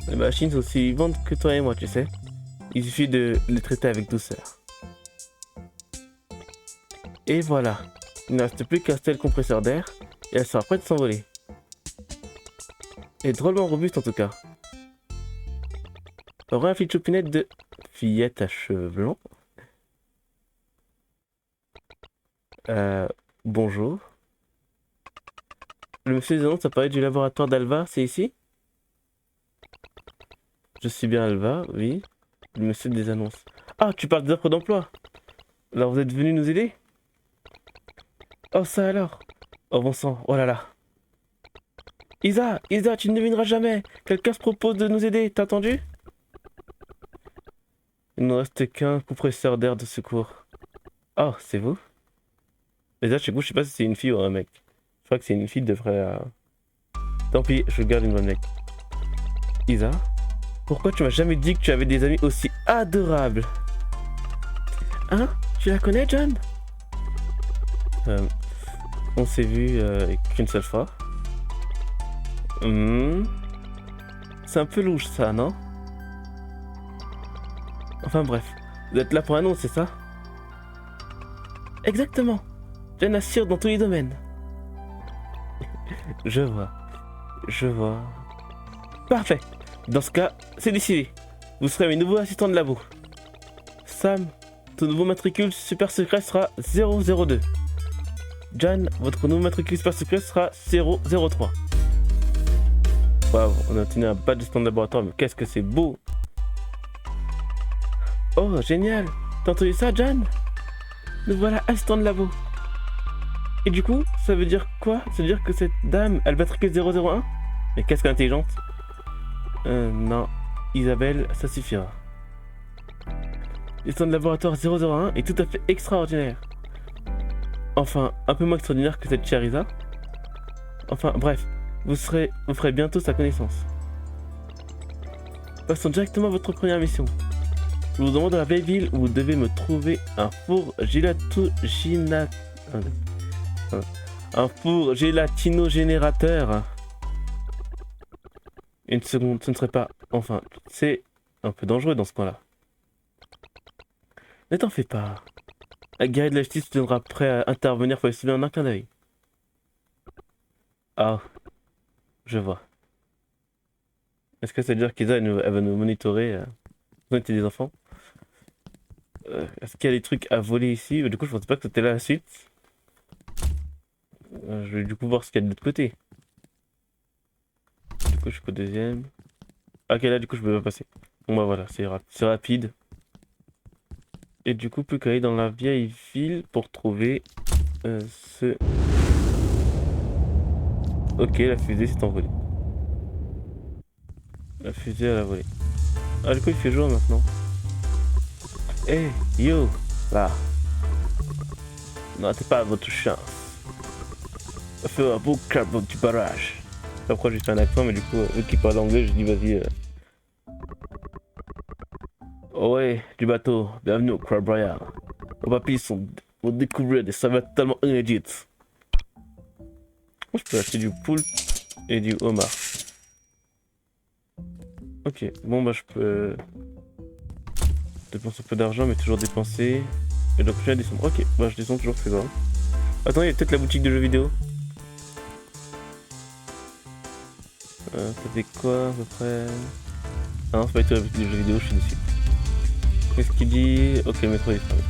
Les machines sont aussi vivantes que toi et moi, tu sais. Il suffit de les traiter avec douceur. Et voilà. Il ne reste plus qu'à installer le compresseur d'air et elle sera prête de s'envoler. Elle est drôlement robuste en tout cas. Aura un fil choupinette de fillette à cheveux blancs. Bonjour. Le monsieur des annonces apparaît du laboratoire d'Alva, c'est ici? Je suis bien Alva, oui. Le monsieur des annonces. Ah, tu parles des offres d'emploi. Alors vous êtes venu nous aider? Oh ça alors. Oh bon sang, oh là là. Isa, tu ne devineras jamais. Quelqu'un se propose de nous aider, t'as entendu? Il ne reste qu'un compresseur d'air de secours. Oh, c'est vous? Déjà, chez vous, je sais pas si c'est une fille ou un mec. Je crois que c'est une fille, devrait... Tant pis, je garde une bonne mec. Isa, pourquoi tu m'as jamais dit que tu avais des amis aussi adorables? Hein? Tu la connais, John? On s'est vu qu'une seule fois. C'est un peu louche, ça, non? Enfin bref, vous êtes là pour un nom, c'est ça? Exactement. John assure dans tous les domaines. Je vois. Parfait. Dans ce cas, c'est décidé. Vous serez mes nouveaux assistants de labo. Sam, ton nouveau matricule super secret sera 002. Jan, votre nouveau matricule super secret sera 003. Waouh, on a obtenu un badge de stand de laboratoire, mais qu'est-ce que c'est beau! Oh, génial! T'as entendu ça, Jan? Nous voilà assistants de labo. Et du coup, ça veut dire quoi? Ça veut dire que cette dame, elle matricule 001? Mais qu'est-ce qu'elle est intelligente? Non. Isabelle, ça suffira. L'assistant de laboratoire 001 est tout à fait extraordinaire. Enfin, un peu moins extraordinaire que cette chère Isa. Enfin, bref, vous ferez bientôt sa connaissance. Passons directement à votre première mission. Je vous demande à la vieille ville où vous devez me trouver un four gélatino-générateur. Une seconde, ce ne serait pas... Enfin, c'est un peu dangereux dans ce coin-là. Ne t'en fais pas. La guerrier de la justice te donnera prêt à intervenir pour essayer en un clin d'œil. Ah, je vois. Est-ce que ça veut dire qu'Isa elle va nous monitorer on était des enfants? Est-ce qu'il y a des trucs à voler ici? Du coup, je pensais pas que c'était là la suite. Je vais du coup voir ce qu'il y a de l'autre côté. Du coup, je suis qu'au deuxième. Ah, ok, là, du coup, je peux pas passer. Bon, bah voilà, c'est rapide. Et du coup, plus qu'à aller dans la vieille ville pour trouver ce... Ok, la fusée s'est envolée. La fusée, elle a volé. Ah, du coup, il fait jour maintenant. Hey, yo, là. Non, t'es pas votre chance. Ça fait un beau câble du barrage. Après, j'ai fait un accent, mais du coup, eux qui parlent anglais, je dis vas-y. Oh ouais, du bateau, bienvenue au Crab Royal. Nos papilles vont découvrir des saveurs tellement inédites. Je peux acheter du poulpe et du homard. Ok, bon bah je peux dépenser un peu d'argent, mais toujours dépenser. Et donc je vais descendre. Ok, bah je descends toujours plus bas. Attends, il y a peut-être la boutique de jeux vidéo. C'était quoi à peu près? Ah non, c'est pas du tout la boutique de jeux vidéo, je suis déçu. Qu'est-ce qu'il dit? Ok, le métro est disparu.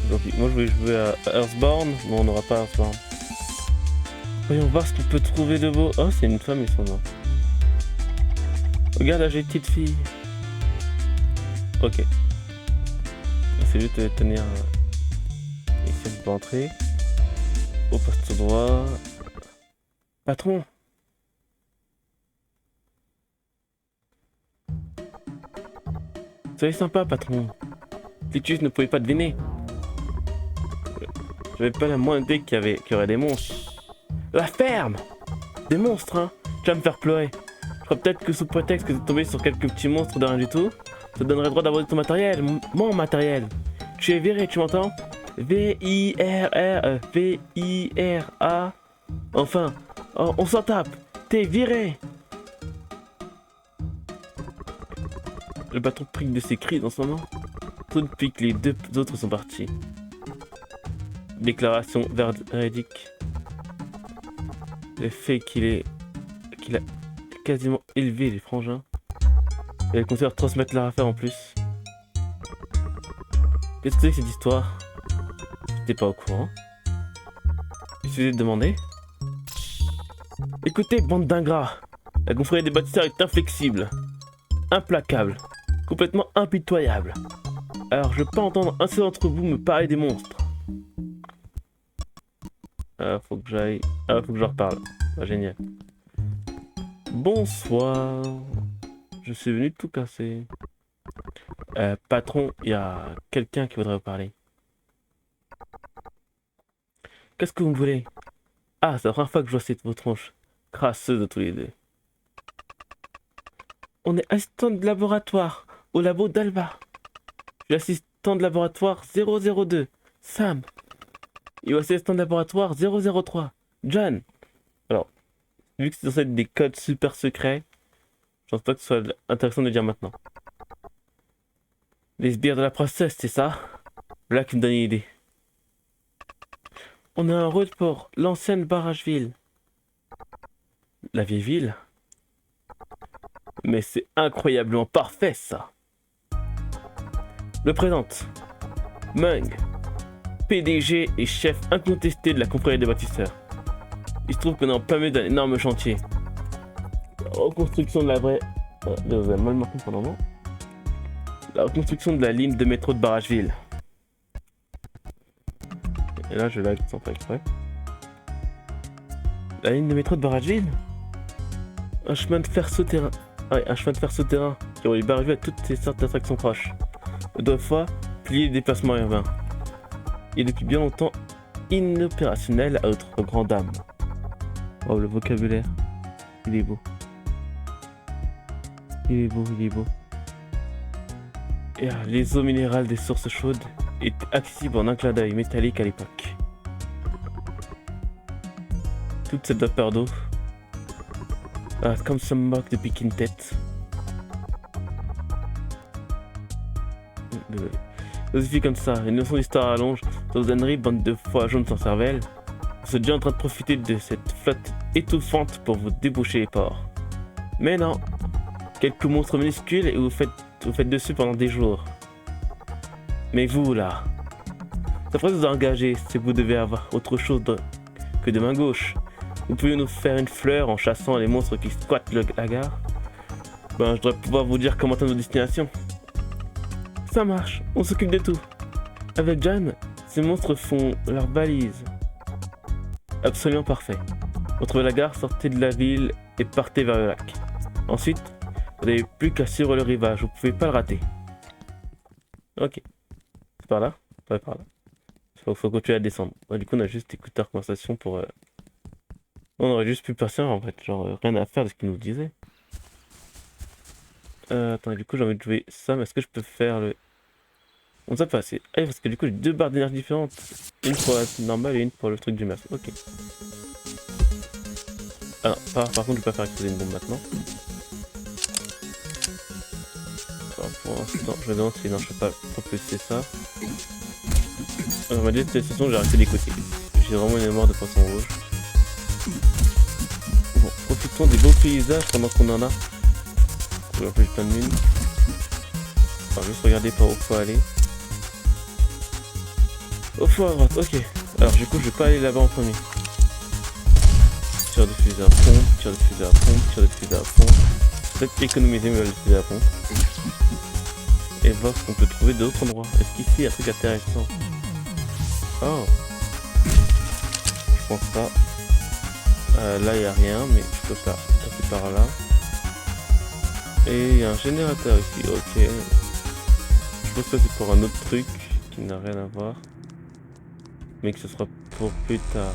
Donc moi je voulais jouer à Earthbound, mais on n'aura pas Earthbound. Voyons voir ce qu'on peut trouver de beau. Oh, c'est une femme et son nom. Regarde là, j'ai une petite fille. Ok. C'est juste de tenir... Ici, on peut entrer. Au poste droit. Patron. Soyez sympa, patron. Titus ne pouvait pas deviner. J'avais pas la moindre idée qu'il y aurait des monstres. La ferme! Des monstres, hein? Tu vas me faire pleurer. Je crois peut-être que sous prétexte que tu es tombé sur quelques petits monstres de rien du tout, ça te donnerait le droit d'avoir ton matériel, mon matériel. Tu es viré, tu m'entends? V-I-R-R-V-I-R-A. Enfin, oh, on s'en tape. T'es viré. Le bâton prique de ses cris dans son moment. Tout depuis que les deux autres sont partis. Déclaration véridique. Le fait qu'il a quasiment élevé les frangins. Et elle considère transmettre leur affaire en plus. Qu'est-ce que c'est que cette histoire? J'étais pas au courant. Il suffisait de demander. Écoutez, bande d'ingrats. La confrérie des bâtisseurs est inflexible, implacable, complètement impitoyable. Alors je peux entendre un seul d'entre vous me parler des monstres. Faut que j'aille... Ah, faut que je reparle. Ah, génial. Bonsoir. Je suis venu tout casser. Patron, il y a quelqu'un qui voudrait vous parler. Qu'est-ce que vous me voulez? Ah, c'est la première fois que je vois vos tronches crasseuses de tous les deux. On est assistant de laboratoire au labo d'Alba. Je suis assistant de laboratoire 002, Sam. Et aussi assistant de laboratoire 003, John. Alors, vu que c'est censé être des codes super secrets, je pense pas que ce soit intéressant de le dire maintenant. Les sbires de la princesse, c'est ça? Là qui me donne une idée. On a un rôle pour l'ancienne Barrageville. La vieille ville? Mais c'est incroyablement parfait, ça. Le présente. Mung, PDG et chef incontesté de la confrérie des bâtisseurs. Il se trouve qu'on est en plein milieu d'un énorme chantier. La reconstruction de la vraie... vous avez mal marqué pendant un moment. La reconstruction de la ligne de métro de Barrageville. Et là, je lag sans faire exprès. La ligne de métro de Barrageville. Un chemin de fer souterrain. Ah ouais, un chemin de fer souterrain qui relie Barrageville à toutes ces sortes d'attractions proches. Autrefois, plier les déplacements urbains. Il est depuis bien longtemps inopérationnel à notre grande dame. Oh, le vocabulaire. Il est beau. Il est beau, il est beau. Et les eaux minérales des sources chaudes étaient accessibles en un clin d'œil métallique à l'époque. Toute cette vapeur d'eau, comme ça me moque de piquer une tête. Désolé. Comme ça, une leçon d'histoire à rallonge, Rosenry, bande de foies jaunes sans cervelle. Vous êtes déjà en train de profiter de cette flotte étouffante pour vous déboucher les ports. Mais non, quelques monstres minuscules et vous faites dessus pendant des jours. Mais vous là, ça pourrait vous engager si vous devez avoir autre chose que de main gauche. Vous pouvez nous faire une fleur en chassant les monstres qui squattent la gare. Ben, je devrais pouvoir vous dire comment atteindre nos destinations. Ça marche, on s'occupe de tout. Avec John, ces monstres font leur balise. Absolument parfait. Retrouvez la gare, sortez de la ville et partez vers le lac. Ensuite, vous n'avez plus qu'à suivre le rivage, vous pouvez pas le rater. Ok. C'est par là? Ouais, par là. Faut continuer à descendre. Ouais, du coup, on a juste écouté la conversation pour... On aurait juste pu passer en fait, genre rien à faire de ce qu'il nous disait. Attends, du coup, j'ai envie de jouer ça, mais est-ce que je peux faire le... On ça passer. Ah, parce que du coup, j'ai deux barres d'énergie différentes. Une pour la normale et une pour le truc du masque. Ok. Ah non, par contre, je vais pas faire exploser une bombe maintenant. Alors, pour l'instant, je me demande si non, je peux pas propulser ça. On va dire que de toute façon, j'ai arrêté d'écouter. J'ai vraiment une mémoire de poisson rouge. Bon, profitons des beaux paysages pendant qu'on en a. On va faire plein de mines. On va juste regarder par où faut aller. Au fond à droite, ok. Alors du coup je vais pas aller là-bas en premier. Tir de fusil à pompe, tir de fusil à pompe, tir de fusil à pompe. Peut-être économiser mes balles de fusil à pompe. Et voir ce qu'on peut trouver d'autres endroits. Est-ce qu'ici il y a un truc intéressant? Oh. Je pense pas. Là il n'y a rien, mais je peux pas passer par là. Et il y a un générateur ici, ok. Je pense que c'est pour un autre truc qui n'a rien à voir. Mais que ce sera pour plus tard.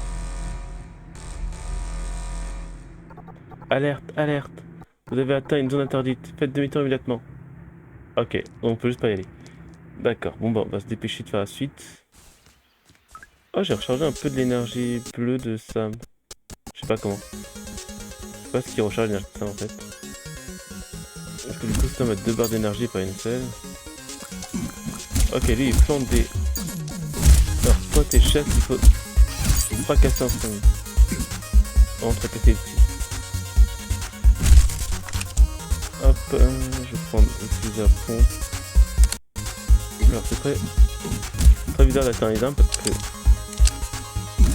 Alerte, alerte. Vous avez atteint une zone interdite. Faites demi-tour immédiatement. Ok, on peut juste pas y aller. D'accord, bon bah on va se dépêcher de faire la suite. Oh, j'ai rechargé un peu de l'énergie bleue de Sam. Je sais pas comment. Je sais pas ce qui recharge l'énergie de Sam en fait. Parce que du coup Sam a deux barres d'énergie et pas une seule. Ok, lui il plante des... Alors toi t'es chef, il faut fracasser un son. On va fracasser les petits. Hop, je vais prendre le fusil à pompe. Alors c'est très bizarre d'atteindre les armes parce que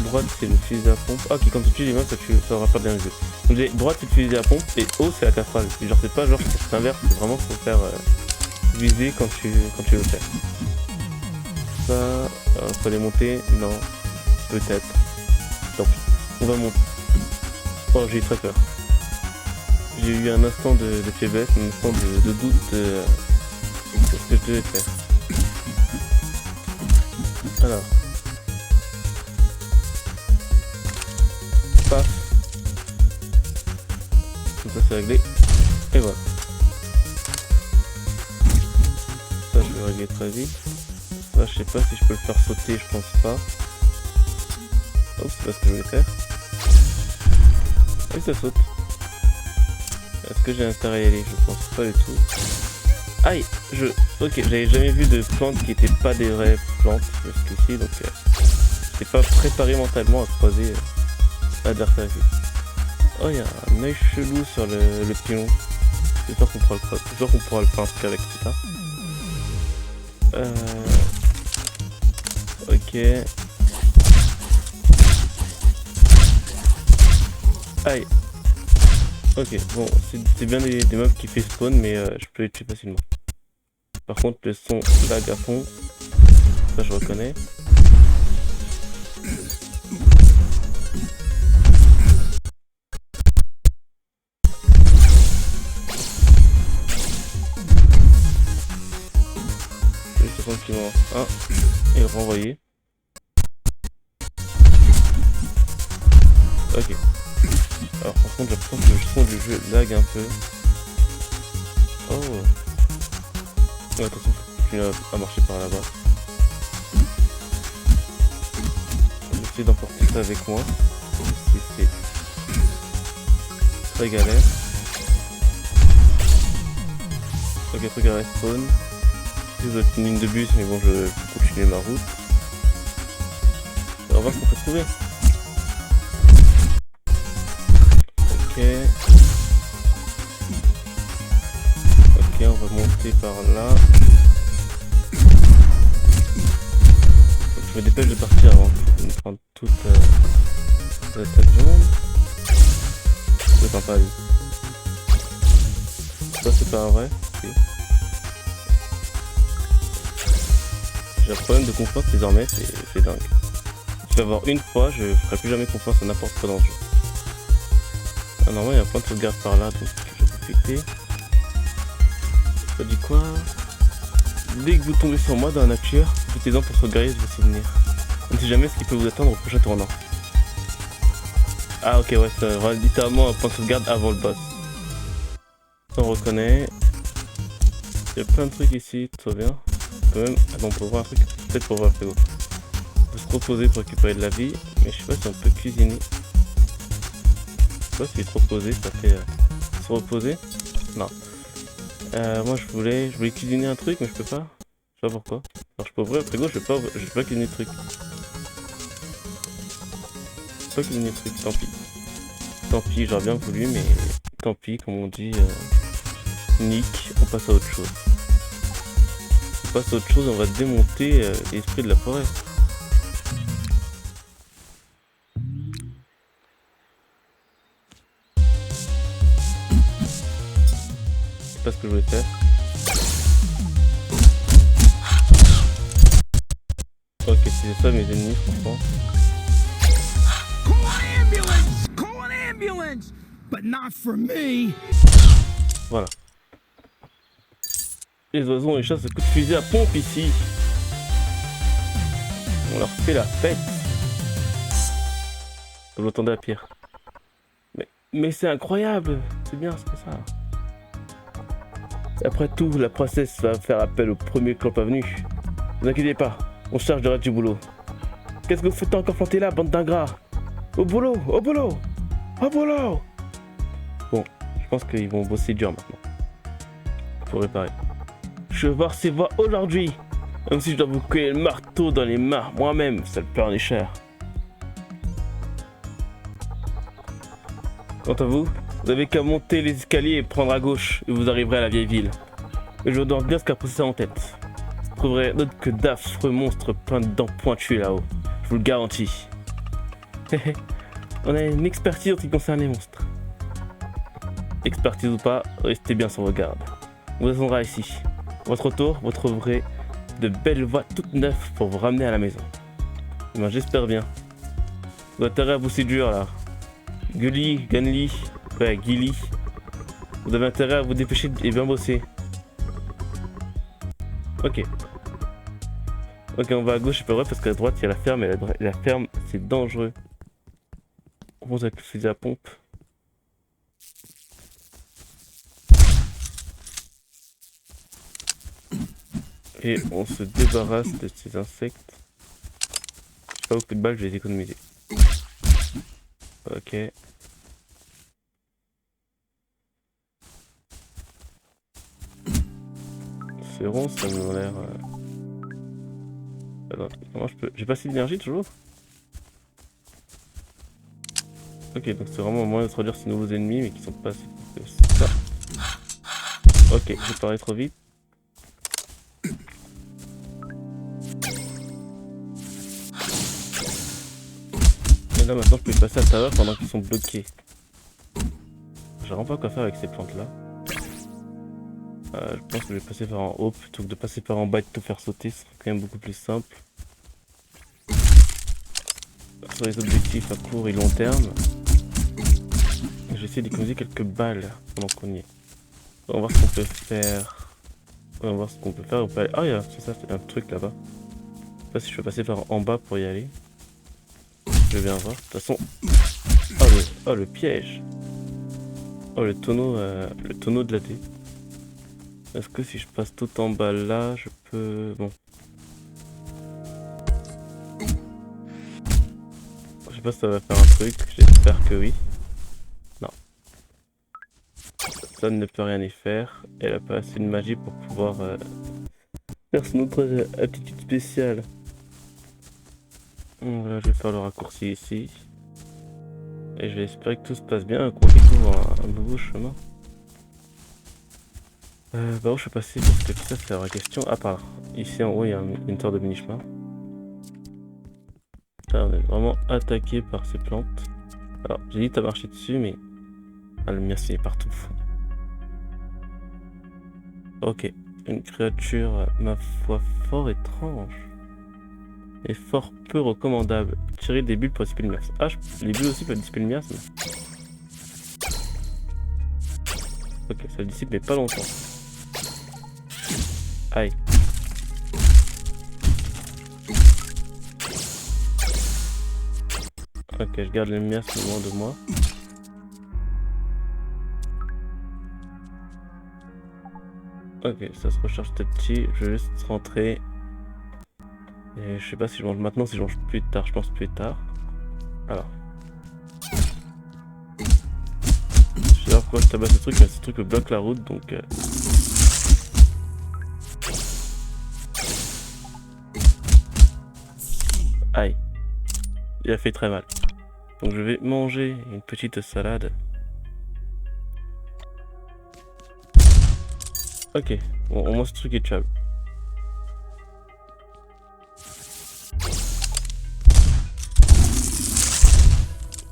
droite c'est le fusil à pompe. Ah ok, quand tu tues les mains ça aura pas bien joué. Donc j'ai droite c'est le fusil à pompe et haut c'est la casserole. Genre c'est pas genre c'est inverse, c'est vraiment faut faire viser quand tu veux faire. Ça, faut les monter, non, peut-être. Tant pis, on va monter. Oh j'ai eu très peur. J'ai eu un instant de faiblesse, un instant de doute sur ce que je devais faire. Alors. Paf. Comme ça c'est réglé. Et voilà. Ça je vais régler très vite. Ça je sais pas si je peux le faire sauter, je pense pas. Oh c'est pas ce que je voulais faire. Oui ça saute. Est-ce que j'ai intérêt à y aller? Je pense pas du tout. Aïe! Ok, j'avais jamais vu de plantes qui étaient pas des vraies plantes jusqu'ici, donc j'étais pas préparé mentalement à croiser l'adversaire ici. Oh, il y a un œil chelou sur le pilon. J'espère qu'on pourra le faire. J'espère qu'on pourra le faire un truc avec tout ça. Ok. Aïe. Ok, bon, c'est bien des mobs qui fait spawn, mais je peux les tuer facilement. Par contre, le son lag à fond, ça je reconnais. Juste tranquillement. Un, et renvoyer. Ok. Alors par contre, j'apprends que le son du jeu lag un peu. Oh. Ouais, attention, faut continuer à marcher par là-bas. Je vais essayer d'emporter ça avec moi. C'est très galère. Ok, truc à respawn. J'ai une ligne de bus, mais bon, je vais continuer ma route. On va voir ce qu'on peut trouver. Ok. Ok, on va monter par là. Je me dépêche de partir avant de prendre toute l'attaque du monde. C'est sympa lui. Ça c'est pas vrai. Okay. J'ai un problème de confiance désormais, c'est dingue. Je vais avoir une fois, je ferai plus jamais confiance à n'importe quoi dans le jeu. Ah, normalement il y a un point de sauvegarde par là, donc je vais profiter. Ça dit quoi? Dès que vous tombez sur moi dans la nature, profitez-en pour sauvegarder vos souvenirs. On ne sait jamais ce qui peut vous attendre au prochain tournant. Ah ok, ouais, ça va littéralement un point de sauvegarde avant le boss. Ça on reconnaît. Il y a plein de trucs ici, tout va bien. Quand même, attends, on peut voir un truc, peut-être pour voir le frigo. On peut se reposer pour récupérer de la vie, mais je sais pas si on peut cuisiner. Je sais pas si se reposer, ça fait se reposer. Non. Moi je voulais cuisiner un truc, mais je peux pas. Je sais pas pourquoi. Alors je peux ouvrir le frigo, je vais pas cuisiner le truc. Je peux pas cuisiner le truc, tant pis. Tant pis, j'aurais bien voulu, mais tant pis, comme on dit. Nick, on passe à autre chose. On passe à autre chose, on va démonter l'esprit de la forêt. C'est pas ce que je voulais faire. Ok, c'est ça mes ennemis, franchement. Voilà. Les oiseaux et les chats se coups de fusil à pompe ici. On leur fait la fête. Vous l'entendez à pire. Mais c'est incroyable. C'est bien, c'est ça. Et après tout, la princesse va faire appel au premier clan pas venu. Ne vous inquiétez pas, on charge de reste du boulot. Qu'est-ce que vous faites encore planter là, bande d'ingrats? Au boulot, au boulot, au boulot. Bon, je pense qu'ils vont bosser dur maintenant. Pour réparer. Je vais voir ses voix aujourd'hui. Même si je dois vous coller le marteau dans les mains moi-même, ça le perd en cher. Quant à vous, vous avez qu'à monter les escaliers et prendre à gauche, et vous arriverez à la vieille ville. Et je dois bien scarpousser ça en tête. Vous trouverez d'autres que d'affreux monstres plein de dents pointues là-haut. Je vous le garantis. On a une expertise en ce qui concerne les monstres. Expertise ou pas, restez bien sur vos gardes. On vous attendra ici. À votre retour, vous trouverez de belles voies toutes neuves pour vous ramener à la maison. Ben, j'espère bien. Vous avez intérêt à vous séduire là. Gully, Ganly, ouais, Gilly. Vous avez intérêt à vous dépêcher et bien bosser. Ok. Ok, on va à gauche, c'est pas vrai parce qu'à droite il y a la ferme et la ferme c'est dangereux. On commence avec le fusil à pompe. Et on se débarrasse de ces insectes. Je sais pas beaucoup de balles, je vais les économiser. Ok. C'est rond, ça me l'air. Attends, comment je peux. J'ai pas assez d'énergie toujours? Ok, donc c'est vraiment un moyen de introduire ces nouveaux ennemis, mais qui sont pas assez. Ça. Ok, j'ai parlé trop vite. Et là maintenant je peux passer à travers pendant qu'ils sont bloqués. Je sais vraiment pas quoi faire avec ces plantes là. Je pense que je vais passer par en haut plutôt que de passer par en bas et de tout faire sauter, ce sera quand même beaucoup plus simple. Sur les objectifs à court et long terme, je vais essayer d'économiser quelques balles pendant qu'on y est. On va voir ce qu'on peut faire. On va voir ce qu'on peut faire. On peut aller... Ah, il y a ça, c'est un truc là-bas. Je sais pas si je peux passer par en bas pour y aller. Je vais bien voir. De toute façon. Oh le piège. Oh le tonneau de la dé. Est-ce que si je passe tout en bas là, je peux... Bon. Je sais pas si ça va faire un truc. J'espère que oui. Non. Ça ne peut rien y faire. Elle a pas assez de magie pour pouvoir faire son autre aptitude spéciale. Voilà, je vais faire le raccourci ici. Et je vais espérer que tout se passe bien et qu'on découvre un nouveau chemin. Bah où je suis passé parce que ça c'est la vraie question. À part ici en haut il y a une sorte de mini-chemin. Là on est vraiment attaqué par ces plantes. Alors j'ai dit t'as marché dessus mais... Ah le mien c'est partout. Ok. Une créature ma foi fort étrange. Et fort peu recommandable. Tirer des bulles pour dissiper le miasme. Ah les bulles aussi peuvent dissiper le miasme. Ok ça le dissipe mais pas longtemps. Aïe. Ok, je garde le miasme loin de moi. Ok, ça se recharge petit. Je vais juste rentrer. Et je sais pas si je mange maintenant, si je mange plus tard. Je pense plus tard. Alors. Je sais pas pourquoi je tabasse ce truc, mais ce truc me bloque la route donc. Aïe. Il a fait très mal. Donc je vais manger une petite salade. Ok, bon, au moins ce truc est tuable.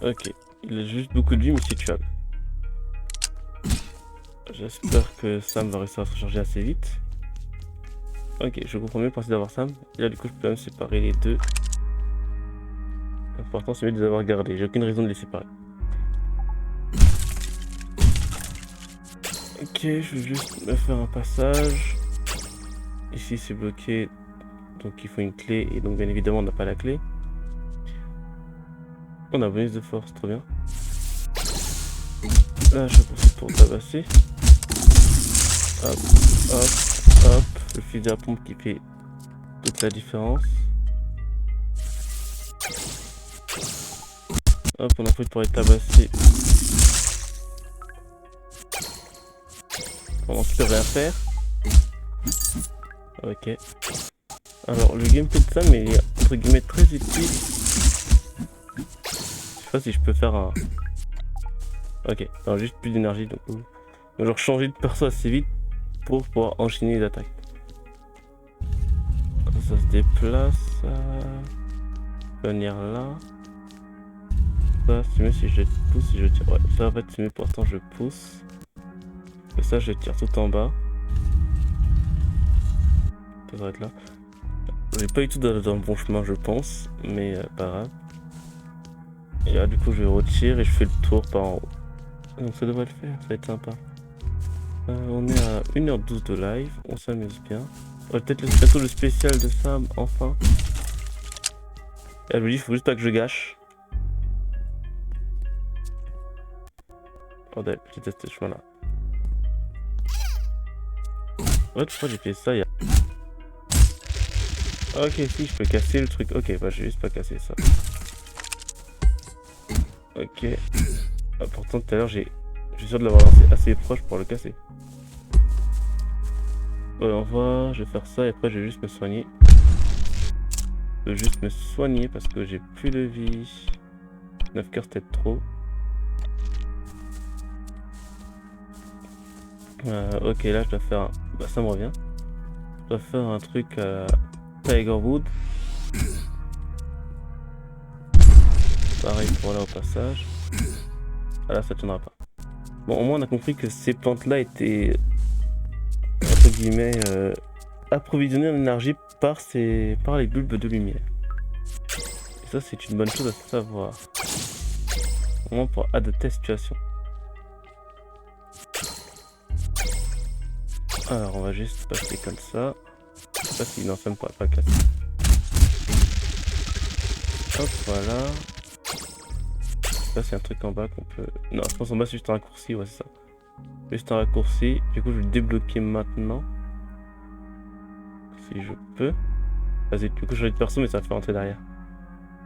Ok, il a juste beaucoup de vie mais c'est tuable. J'espère que Sam va réussir à se recharger assez vite. Ok, je comprends mieux penser d'avoir Sam. Et là du coup je peux même séparer les deux. L'important c'est mieux de les avoir gardés, j'ai aucune raison de les séparer. Ok, je vais juste me faire un passage. Ici c'est bloqué, donc il faut une clé et donc bien évidemment on n'a pas la clé. On a un bonus de force, trop bien. Là je profite pour tabasser. Hop, hop, hop, le fusil à pompe qui fait toute la différence. Hop, on en profite pour les tabasser. Pendant qu'il peut rien faire. Ok. Alors le gameplay de ça, mais il est entre guillemets très utile. Je sais pas si je peux faire un... Ok, non, juste plus d'énergie donc... genre changer de perso assez vite pour pouvoir enchaîner les attaques. Ça se déplace. Venir là. Ça c'est mieux si je pousse, si je tire. Ouais, ça va être mieux pour l'instant je pousse. Et ça je tire tout en bas. Ça devrait être là. J'ai pas eu tout dans le bon chemin je pense, mais pas grave. Et là du coup je retire et je fais le tour par en haut. Donc ça devrait le faire, ça va être sympa. On est à 1h12 de live, on s'amuse bien. On va peut-être bientôt le spécial de Sam, enfin. Elle me dit, faut juste pas que je gâche. Bordel, j'ai testé ce chemin là. Ouais, pourquoi j'ai fait ça, Ok, si, je peux casser le truc. Ok, bah j'ai juste pas cassé ça. Ok. Ah, pourtant, tout à l'heure, je suis sûr de l'avoir lancé assez proche pour le casser. Ouais, je vais faire ça et après, je vais juste me soigner. Je vais juste me soigner parce que j'ai plus de vie. 9 cœurs, c'était trop. Ok, là je dois faire un... Bah ça me revient. Je dois faire un truc à Tigerwood. Pareil pour là au passage. Ah là ça tiendra pas. Bon, au moins on a compris que ces plantes-là étaient, entre guillemets, approvisionnées en énergie par les bulbes de lumière. Et ça c'est une bonne chose à savoir. Au moins pour adapter la situation. Alors on va juste passer comme ça. Je sais pas si non, ça ne pourrait pas le casser. Hop, voilà. Là c'est un truc en bas qu'on peut... Non, je pense en bas c'est juste un raccourci, ouais c'est ça. Juste un raccourci, du coup je vais le débloquer maintenant. Si je peux. Vas-y, du coup je vais de perso mais ça va faire rentrer derrière.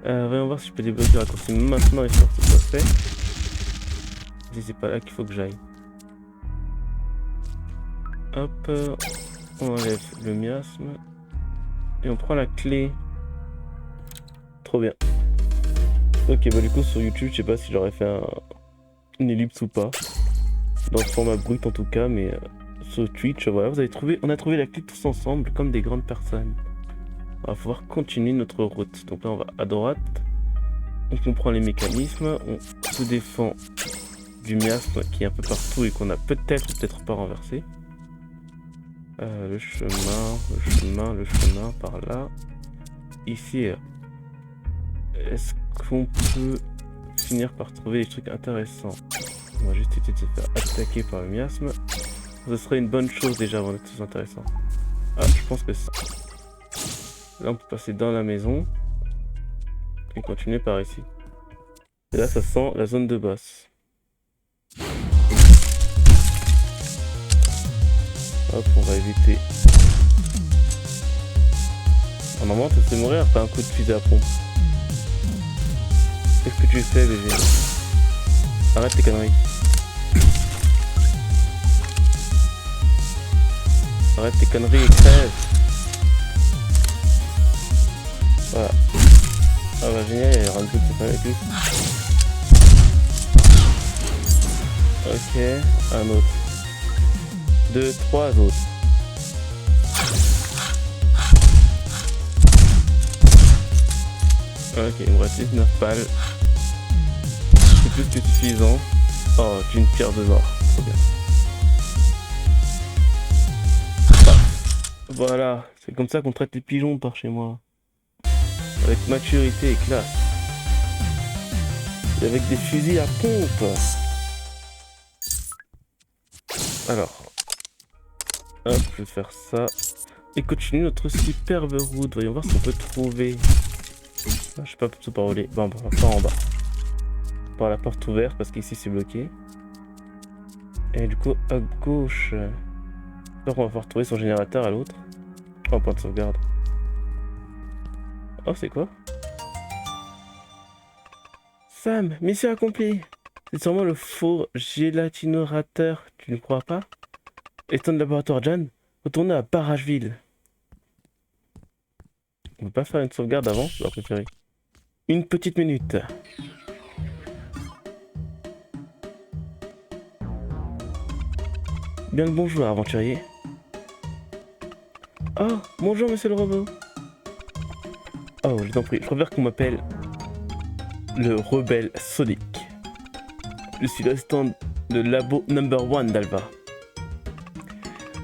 Voyons voir si je peux débloquer le raccourci maintenant et faire que ce soit fait. Si c'est pas là qu'il faut que j'aille. Hop, on enlève le miasme. Et on prend la clé. Trop bien. Ok, bah du coup sur YouTube, je sais pas si j'aurais fait une ellipse ou pas. Dans le format brut en tout cas, mais sur Twitch, voilà, on a trouvé la clé tous ensemble, comme des grandes personnes. On va pouvoir continuer notre route. Donc là on va à droite. On comprend les mécanismes, on se défend du miasme qui est un peu partout et qu'on a peut-être pas renversé. Le chemin par là. Ici, est-ce qu'on peut finir par trouver des trucs intéressants? On va juste essayer de se faire attaquer par le miasme. Ce serait une bonne chose déjà avant d'être tout intéressant. Ah, je pense que ça. Là, on peut passer dans la maison et continuer par ici. Et là, ça sent la zone de boss. Hop, on va éviter. À un moment, ça se fait mourir par un coup de fusil à pompe. Qu'est-ce que tu fais, bébé? Arrête tes conneries. Arrête tes conneries et crève. Voilà. Ah bah génial, il y aura un truc pour faire avec lui. Ok, un autre. 2, 3 autres. Ok, il me reste 19 balles. C'est plus que suffisant. Oh, j'ai une pierre de mort. Trop bien. Ah, voilà, c'est comme ça qu'on traite les pigeons par chez moi. Avec maturité et classe. Et avec des fusils à pompe. Alors. Hop, je vais faire ça. Et continue notre superbe route. Voyons voir ce qu'on peut trouver. Ah, je sais pas plutôt par où aller. Bon, pas en bas. Par la porte ouverte parce qu'ici c'est bloqué. Et du coup, à gauche. J'espère qu'on va pouvoir retrouver son générateur à l'autre. Oh, point de sauvegarde. Oh, c'est quoi? Sam, mission accomplie. C'est sûrement le faux gélatinorateur, tu ne crois pas? Étant de laboratoire Jan, retournez à Barrageville. On peut pas faire une sauvegarde avant, je l'aurais préféré. Une petite minute. Bien le bonjour, aventurier. Oh, bonjour, monsieur le robot. Oh, je t'en prie, je préfère qu'on m'appelle le rebelle Sonic. Je suis l'assistant de labo number 1 d'Alva.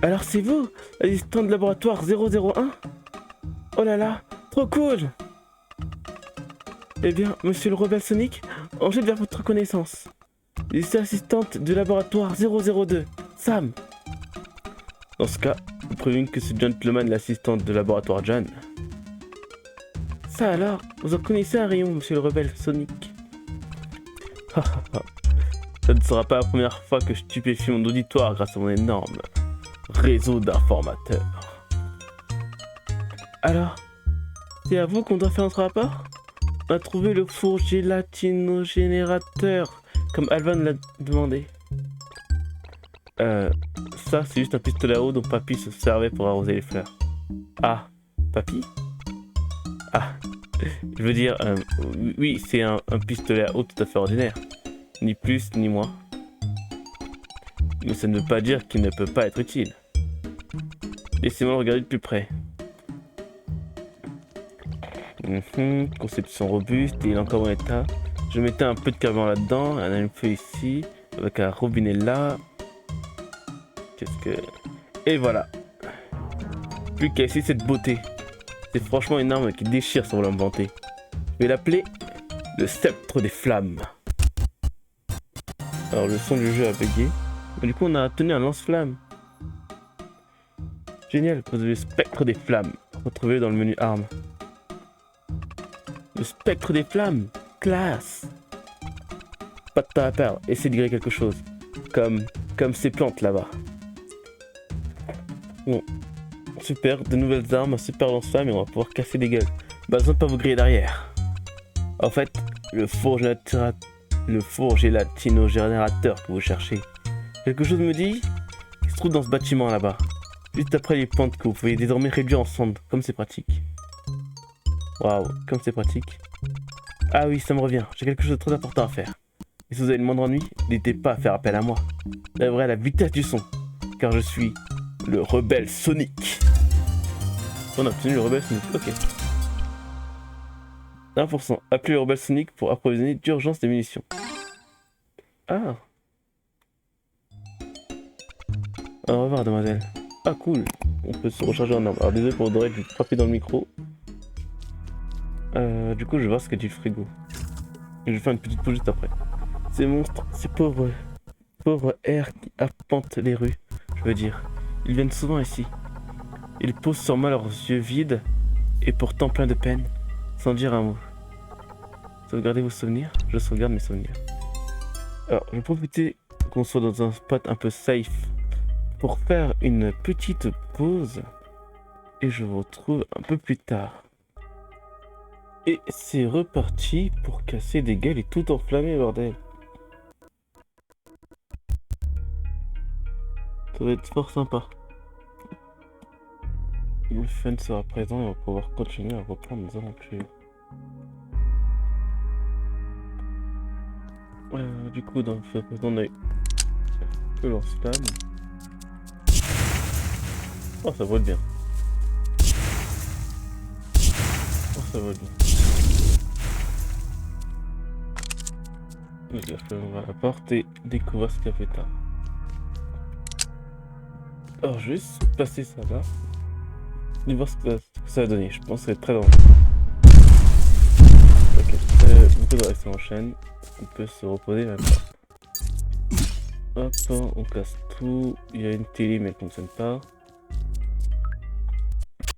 Alors c'est vous, l'assistant de laboratoire 001? Oh là là, trop cool! Eh bien, monsieur le rebelle Sonic, on jette vers votre connaissance. Je suis assistante du laboratoire 002, Sam. Dans ce cas, vous prévenez que ce gentleman est l'assistante de laboratoire Jan. Ça alors, vous en connaissez un rayon, monsieur le rebelle Sonic. Ça ne sera pas la première fois que je stupéfie mon auditoire grâce à mon énorme réseau d'informateurs. Alors, c'est à vous qu'on doit faire notre rapport? On a trouvé le four gélatinogénérateur, comme Alvan l'a demandé. Ça, c'est juste un pistolet à eau dont Papy se servait pour arroser les fleurs. Ah, Papy? Ah, je veux dire, oui, c'est un pistolet à eau tout à fait ordinaire. Ni plus, ni moins. Mais ça ne veut pas dire qu'il ne peut pas être utile. Laissez-moi le regarder de plus près. Conception robuste et il est encore en état. Je mettais un peu de carburant là-dedans, un allume-feu ici, avec un robinet là. Qu'est-ce que... Et voilà. Plus qu'à essayer cette beauté. C'est franchement une arme qui déchire sans l'inventer. Je vais l'appeler le sceptre des flammes. Alors le son du jeu a bugué. Mais du coup on a obtenu un lance-flamme. Génial, vous avez le spectre des flammes. Retrouvez dans le menu armes. Le spectre des flammes. Classe. Pas de temps à perdre. Essayez de griller quelque chose. Comme ces plantes là-bas. Bon. Super, de nouvelles armes, un super lance-flamme et on va pouvoir casser des gueules. Pas besoin de pas vous griller derrière. En fait, le four gélatino-générateur que vous cherchez. Quelque chose me dit qu'il se trouve dans ce bâtiment là-bas. Juste après les pentes que vous pouvez désormais réduire en cendres. Comme c'est pratique. Waouh, comme c'est pratique. Ah oui, ça me revient. J'ai quelque chose de très important à faire. Et si vous avez le moindre ennui, n'hésitez pas à faire appel à moi. J'arriverai à la vitesse du son. Car je suis le rebelle Sonic. On a obtenu le rebelle Sonic. Ok. 1%. Appelez le rebelle Sonic pour approvisionner d'urgence des munitions. Ah. Au revoir, demoiselle. Ah, cool. On peut se recharger en arme. Alors, désolé pour Audrey, je vais frapper dans le micro. Du coup, je vais voir ce que dit le frigo. Je vais faire une petite pause juste après. Ces monstres, ces pauvres airs qui arpentent les rues, je veux dire. Ils viennent souvent ici. Ils posent sur moi leurs yeux vides et pourtant pleins de peine, sans dire un mot. Sauvegardez vos souvenirs, je sauvegarde mes souvenirs. Alors, je vais profiter qu'on soit dans un spot un peu safe pour faire une petite pause et je vous retrouve un peu plus tard. Et c'est reparti pour casser des gueules et tout enflammer, bordel. Ça va être fort sympa. Le fun sera présent et on va pouvoir continuer à reprendre nos aventures. Du coup, dans le feu présent, on a eu le lance-flamme. Oh, ça vole bien. Oh, ça vole bien. Ok, je vais ouvrir la porte et découvrir ce qu'il y a plus tard. Alors, je vais juste passer ça là. Et voir ce que ça va donner. Je pense que ça va être très drôle. Ok, beaucoup de réactions en chaîne. On peut se reposer là-bas. Hop, on casse tout. Il y a une télé mais elle ne fonctionne pas.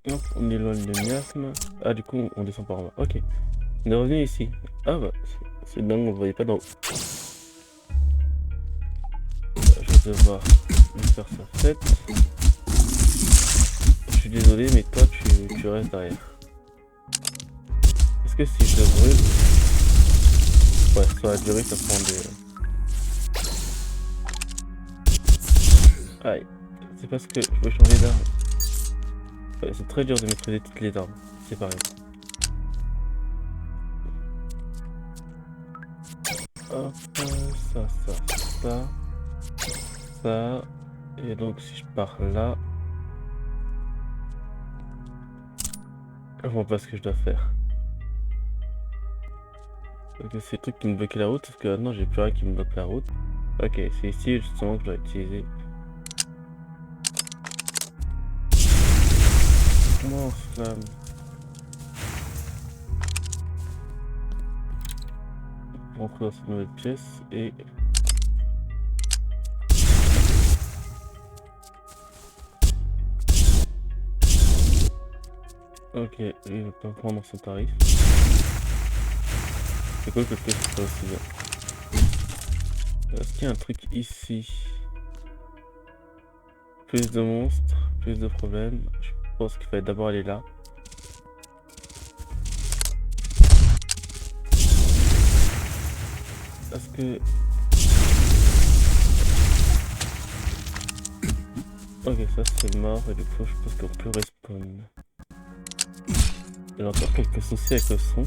Hop, on éloigne le miasme. Ah, du coup, on descend par en bas. Ok. On est revenu ici. Ah bah, c'est dingue, on ne voyait pas dans... Je vais devoir me faire sa fête. Je suis désolé, mais toi, tu restes derrière. Est-ce que si je le brûle... Ouais, sur la durée, ça prend des... Aïe. C'est parce que je peux changer d'arme. Ouais, c'est très dur de maîtriser toutes les armes. C'est pareil. Hop, ça. Et donc si je pars là... Je vois pas ce que je dois faire. Ok, c'est le truc qui me bloque la route, parce que maintenant j'ai plus rien qui me bloque la route. Ok, c'est ici justement que je dois utiliser. Mon flamme. On rentre dans cette nouvelle pièce et... Ok, il va pas prendre son tarif. C'est cool que le pièce soit aussi bien. Est-ce qu'il y a un truc ici? Plus de monstres, plus de problèmes. Je pense qu'il fallait d'abord aller là. Est-ce que... Ok, ça c'est mort et du coup je pense qu'on peut respawn. J'ai encore quelques soucis avec le son.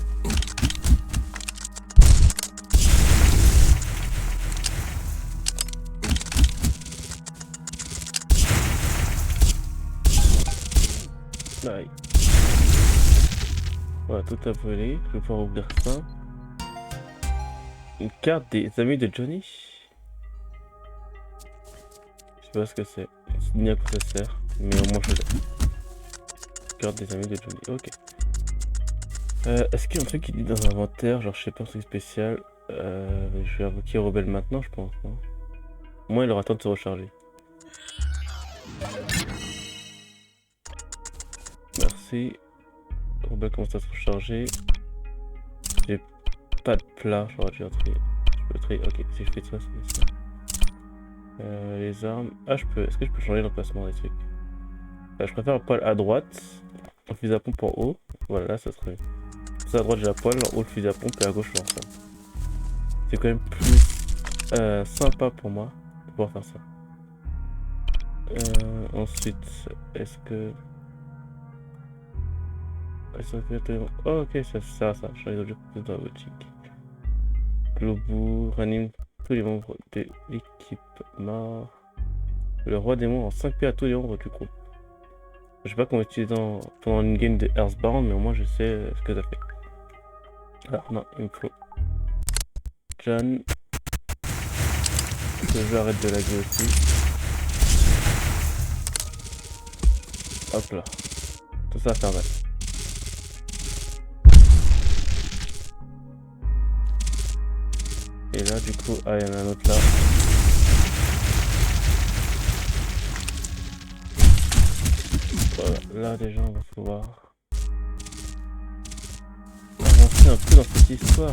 Aïe. Voilà, tout a brûlé. Je vais pouvoir ouvrir ça. Une carte des amis de Johnny. Je sais pas ce que c'est. Ni à quoi ça sert. Mais au moins je l'ai. Carte des amis de Johnny. Ok. Est-ce qu'il y a un truc qui dit dans l'inventaire? Genre, je sais pas, un truc spécial. Je vais invoquer Rebelle maintenant, je pense. Hein. Au moins, il aura le temps de se recharger. Merci. Rebelle commence à se recharger. J'ai pas de plat, j'aurais dû trier. Je peux trier. Ok, si je fais ça, c'est ça. Les armes. Ah, je peux. Est-ce que je peux changer l'emplacement des trucs? Je préfère un poil à droite, un fusil à pompe en haut. Voilà, là, ça serait. Ça à droite, j'ai la poêle, en haut, le fusil à pompe, et à gauche, le lance-flamme. C'est quand même plus sympa pour moi de pouvoir faire ça. Ensuite, est-ce que. Oh, ok, ça sert à ça. Change les objets dans la boutique. Globo ranime tous les membres de l'équipe mort. Le roi démon en 5 P à tous les membres du groupe. Je sais pas comment utiliser pendant une game de Earthbound, mais au moins je sais ce que ça fait. Alors non, il me faut John. Que je arrête de laguer aussi. Hop là. Tout ça va faire mal. Et là du coup, ah il y en a un autre là. Voilà, là déjà on va pouvoir avancer un peu dans cette histoire.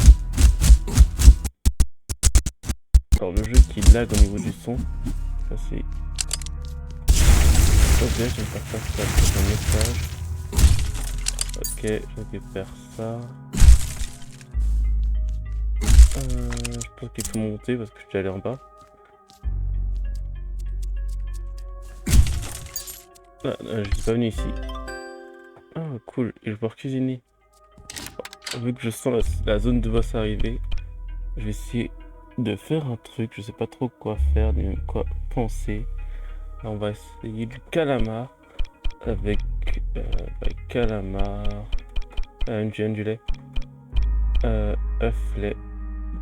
Alors le jeu qui lag au niveau du son, ça c'est... Ok, je vais faire ça, c'est un message. Ok, je récupère ça. Je pense qu'il faut monter parce que je suis allé en bas. Ah, je suis pas venu ici. Ah cool, et je vais pouvoir cuisiner. Vu que je sens la zone de boss arriver, je vais essayer de faire un truc, je sais pas trop quoi faire, ni quoi penser. Là, on va essayer du calamar avec calamar, du lait, œuf, lait,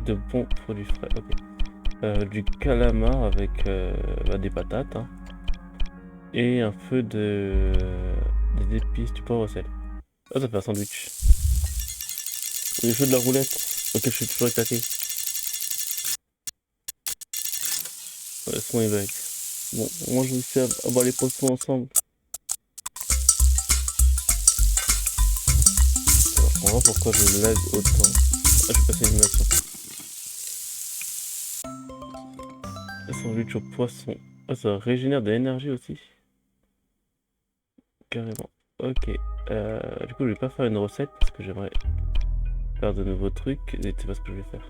de bons produits frais. Ok. Du calamar avec des patates hein, et un peu des épices, du poivre au sel. Oh, ça fait un sandwich. Les jeux de la roulette auquel je suis toujours éclaté. Le son est vague. Bon, moi je réussis à avoir les poissons ensemble. Alors, on va voir pourquoi je lag autant. Ah, je vais passer l'animation. Le sandwich au poisson. Ah, ça régénère de l'énergie aussi. Carrément. Ok. Du coup, je vais pas faire une recette parce que j'aimerais faire de nouveaux trucs. Et c'est pas ce que je vais faire.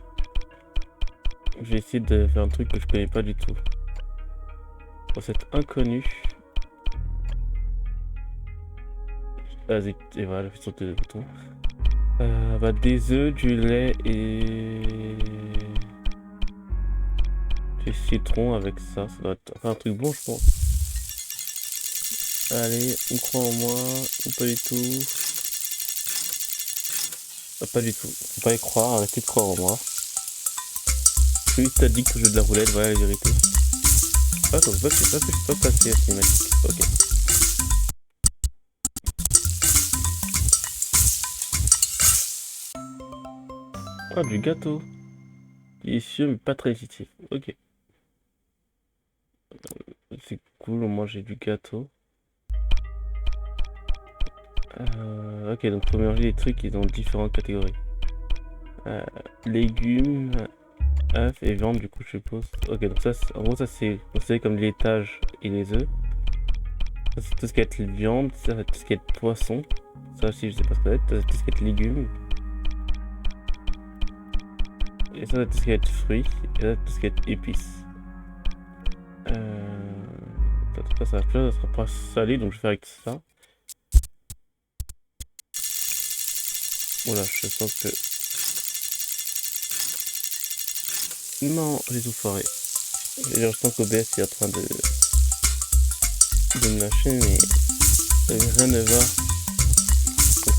Je vais essayer de faire un truc que je connais pas du tout. Recette inconnue. Vas-y, et voilà, je vais sauter le bouton. Des œufs, du lait et du citron avec ça. Ça doit être un truc bon, je pense. Allez, on croit en moi, ou pas du tout. Ah, pas du tout. Faut pas y croire, arrêtez de croire en moi. Je suis juste addict au jeu de la roulette, voilà la vérité. Ah, donc pas que je peux passer à cinématique. Ok. Ah, du gâteau. Délicieux, mais pas très nutritif. Ok. C'est cool, au moins j'ai du gâteau. Ok, donc pour mélanger les trucs, ils ont différentes catégories. Légumes, œufs et viande, du coup, je suppose. Ok, donc ça, en gros, ça c'est considéré comme les laitage et les œufs. Ça, c'est tout ce qui est viande, ça, c'est tout ce qui est poisson. Ça aussi, je sais pas ce que c'est. Tout ce qui est légumes. Et ça, c'est tout ce qui est fruits. Et ça, tout ce qui est épices. Ça sera pas salé, donc je vais faire avec ça. Voilà, je sens que... Non, j'ai tout foiré. Je sens qu'OBS est en train de me lâcher, mais rien ne va.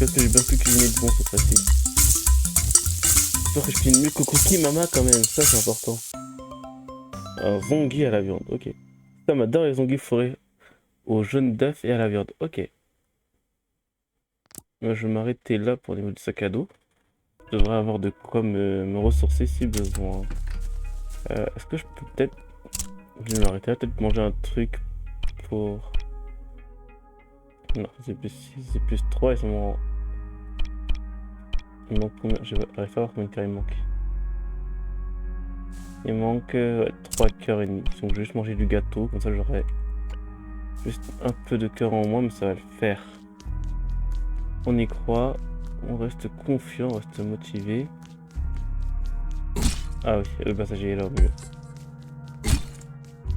J'espère que j'ai bien pu cuisiner de bon cette fois-ci. J'espère que je cuisine mieux que Cookie Mama quand même, ça c'est important. Un zongui à la viande, ok. Ça m'adore les zongis forêts au jaune d'œuf et à la viande, ok. Moi je vais m'arrêter là pour niveau du sac à dos. Je devrais avoir de quoi me ressourcer si besoin. Est-ce que je peux peut-être... Je vais m'arrêter là, peut-être manger un truc pour... Non, c'est plus 6, c'est plus 3 et ça m'en... Il manque combien? Je vais arriver à voir combien de cœurs il manque. Il manque 3 cœurs et demi. Donc je vais juste manger du gâteau, comme ça j'aurai juste un peu de cœur en moins, mais ça va le faire. On y croit, on reste confiant, on reste motivé. Ah oui, le passager est là au milieu.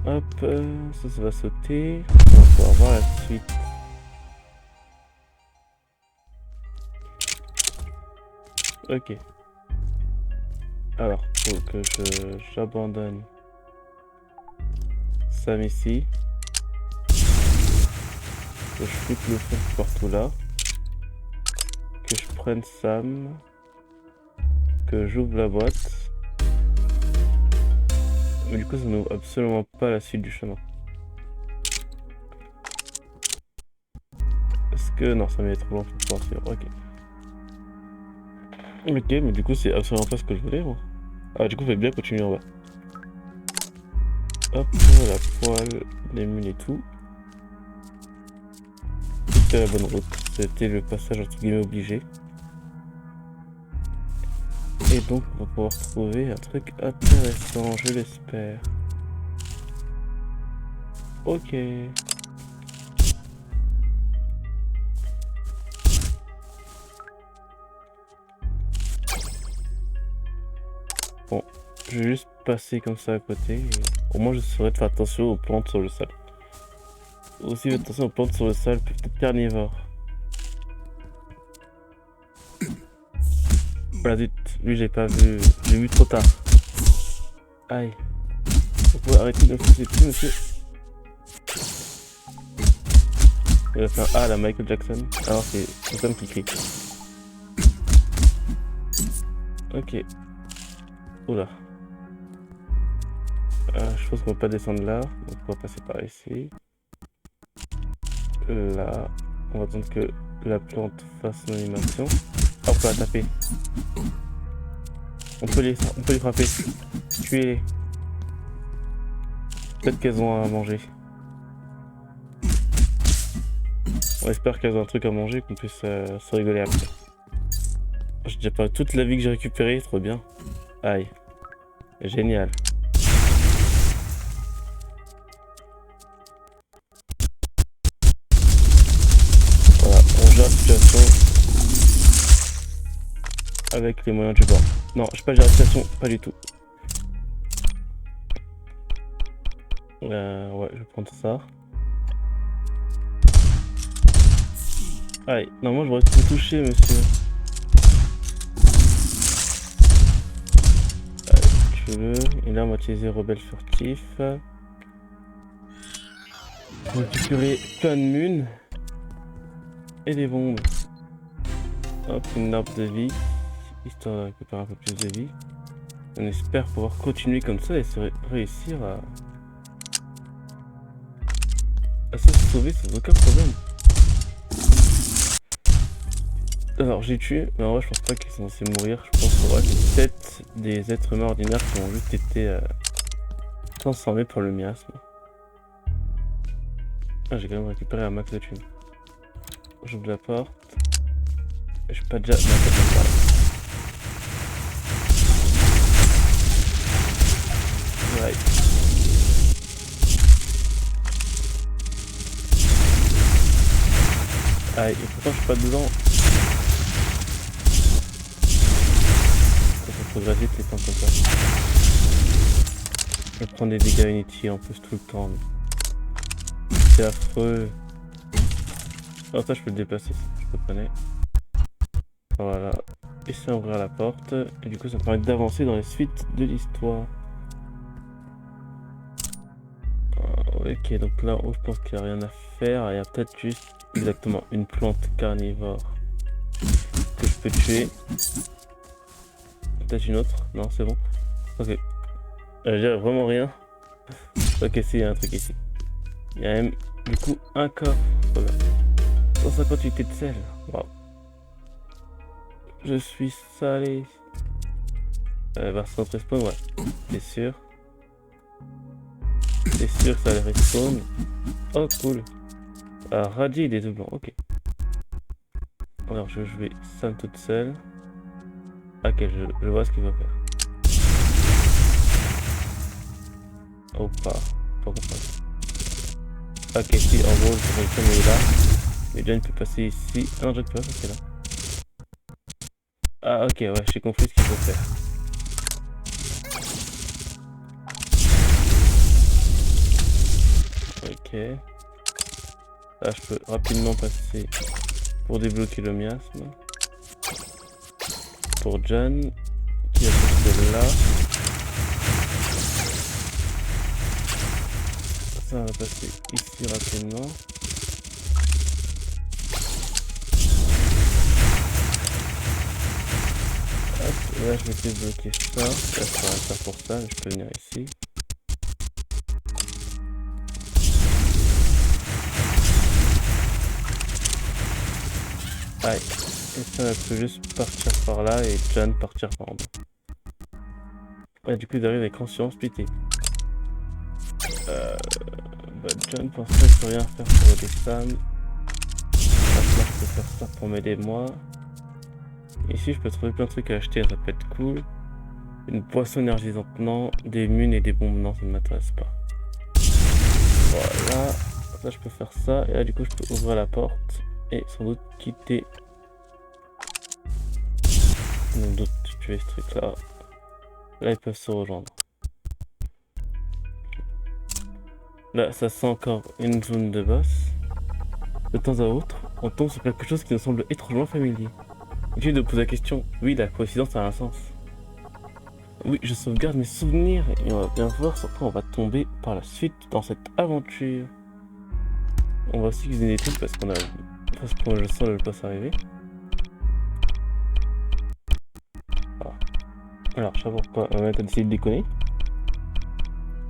Hop, ça va sauter. On va pouvoir voir la suite. Ok. Alors, faut que j'abandonne Sam ici. Que je flippe le fond partout là. Que je prenne Sam. Que j'ouvre la boîte. Mais du coup, ça n'ouvre absolument pas la suite du chemin. Est-ce que... Non, ça m'est trop long pour pouvoir suivre. Ok. Ok, mais du coup, c'est absolument pas ce que je voulais, moi. Ah, du coup, je vais bien continuer en bas. Hop, la poêle, les mules et tout. C'était la bonne route. C'était le passage entre guillemets obligé. Et donc, on va pouvoir trouver un truc intéressant, je l'espère. Ok. Bon, je vais juste passer comme ça à côté. Et au moins, je saurais de faire attention aux plantes sur le sol. Aussi, faites attention aux plantes sur le sol, peut-être carnivores. Ah zut, lui j'ai pas vu, j'ai vu trop tard. Aïe. Vous pouvez arrêter de me foncer dessus, monsieur. Il a fait un A à la Michael Jackson. Alors c'est Sam qui crie. Ok. Oula. Je pense qu'on va pas descendre là. Donc on va passer par ici. Là. On va attendre que la plante fasse son animation. Ah, on peut la taper. On peut les frapper. Tuez-les. Peut-être qu'elles ont à manger. On espère qu'elles ont un truc à manger, qu'on puisse se rigoler après. J'ai déjà pas toute la vie que j'ai récupérée, trop bien. Aïe. Génial. Voilà, on gère la situation avec les moyens du bord. Non, je sais pas gérer la situation, pas du tout. Ouais, je vais prendre ça. Aïe, non, moi je reste tout touché, monsieur. Allez, tue-le. Il a moitié rebelle furtif. On va récupérer plein de munes. Et des bombes. Hop, une arbre de vie. Histoire de récupérer un peu plus de vie. On espère pouvoir continuer comme ça et réussir à se sauver sans aucun problème. Alors j'ai tué, mais en vrai je pense pas qu'ils sont censés mourir. Je pense que c'est peut-être des êtres humains ordinaires qui ont juste été transformés par le miasme. Ah, j'ai quand même récupéré un max de thunes. J'ouvre la porte. Je suis pas déjà... Non, pas. Ouais. Aïe, et pourtant je suis pas dedans. Ça fait progresser les temps comme ça. Je prends des dégâts inutiles en plus tout le temps. C'est affreux. Oh, ça je peux le déplacer, je reconnais. Voilà. Et c'est ouvrir la porte. Et du coup ça me permet d'avancer dans les suites de l'histoire. Ok, donc là je pense qu'il n'y a rien à faire. Il y a peut-être juste exactement une plante carnivore que je peux tuer. Peut-être une autre. Non, c'est bon. Ok. J'ai vraiment rien. Ok, si, il y a un truc ici. Il y a même, du coup, un coffre. Voilà. 150 unités de sel. Waouh. Je suis salé. Version respawn, ouais. C'est sûr. C'est sûr que ça allait respawn. Oh, cool. Radis et des doublons, ok. Alors, je vais jouer Sam toute seule. Ok, je vois ce qu'il va faire. Oh, pas comprendre. Ok, si, en gros, Sam est là. Mais John peut passer ici. Ah non, John peut pas passer là. Ah, ok, ouais, j'ai compris ce qu'il faut faire. Ok. Là, je peux rapidement passer pour débloquer le miasme. Pour John, qui va passer là. Ça va passer ici rapidement. Hop, là je vais essayer de bloquer ça. Là je peux rien faire pour ça, mais je peux venir ici. Aïe. Et ça peut juste partir par là et John partir par en bas. Ouais, du coup ils arrivent avec conscience, pitié. Bah John pense pas que je peux rien faire pour aider Sam. Maintenant je peux faire ça pour m'aider moi. Ici je peux trouver plein de trucs à acheter, ça peut être cool. Une boisson énergisante, non. Des munes et des bombes, non, ça ne m'intéresse pas. Voilà. Là je peux faire ça. Et là du coup je peux ouvrir la porte. Et sans doute quitter. Sans doute tuer ce truc là. Là ils peuvent se rejoindre. Là ça sent encore une zone de boss. De temps à autre, on tombe sur quelque chose qui nous semble étrangement familier. Inutile de poser la question. Oui, la coïncidence a un sens. Oui, je sauvegarde mes souvenirs et on va bien voir sur quoi on va tomber par la suite dans cette aventure. On va aussi cuisiner des trucs parce qu'on a... Parce que je sens le boss arriver. Ah. Alors, je sais pas pourquoi ma mère a décidé de déconner.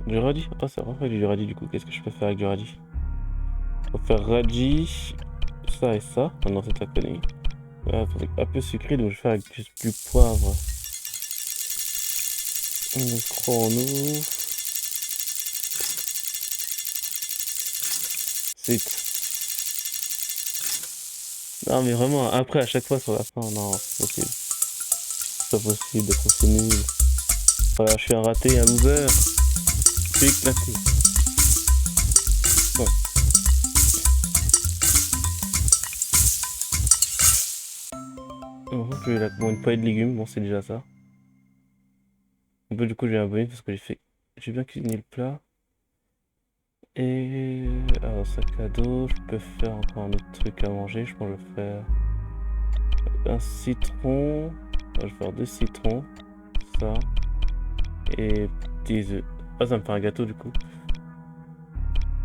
Du radis. Ah, c'est vrai que j'ai du radis du coup. Qu'est-ce que je peux faire avec du radis? On va faire radis, ça et ça. Ah non, c'est la connerie. Ouais, un peu sucré, donc je vais faire avec juste du poivre. On le croit en eau. C'est... Non mais vraiment, après à chaque fois sur la fin, non, c'est possible. C'est pas possible d'être aussi nul. Voilà, je suis un raté, un loser. Je suis éclaté. Bon. Je vais bon, une poêle de légumes, bon c'est déjà ça. Un peu du coup j'ai un bonus parce que j'ai bien cuisiné le plat. Et alors sac à dos, je peux faire encore un autre truc à manger. Je pense que je vais faire un citron. Je vais faire 2 citrons. Ça. Et des œufs. Ah ça me fait un gâteau du coup.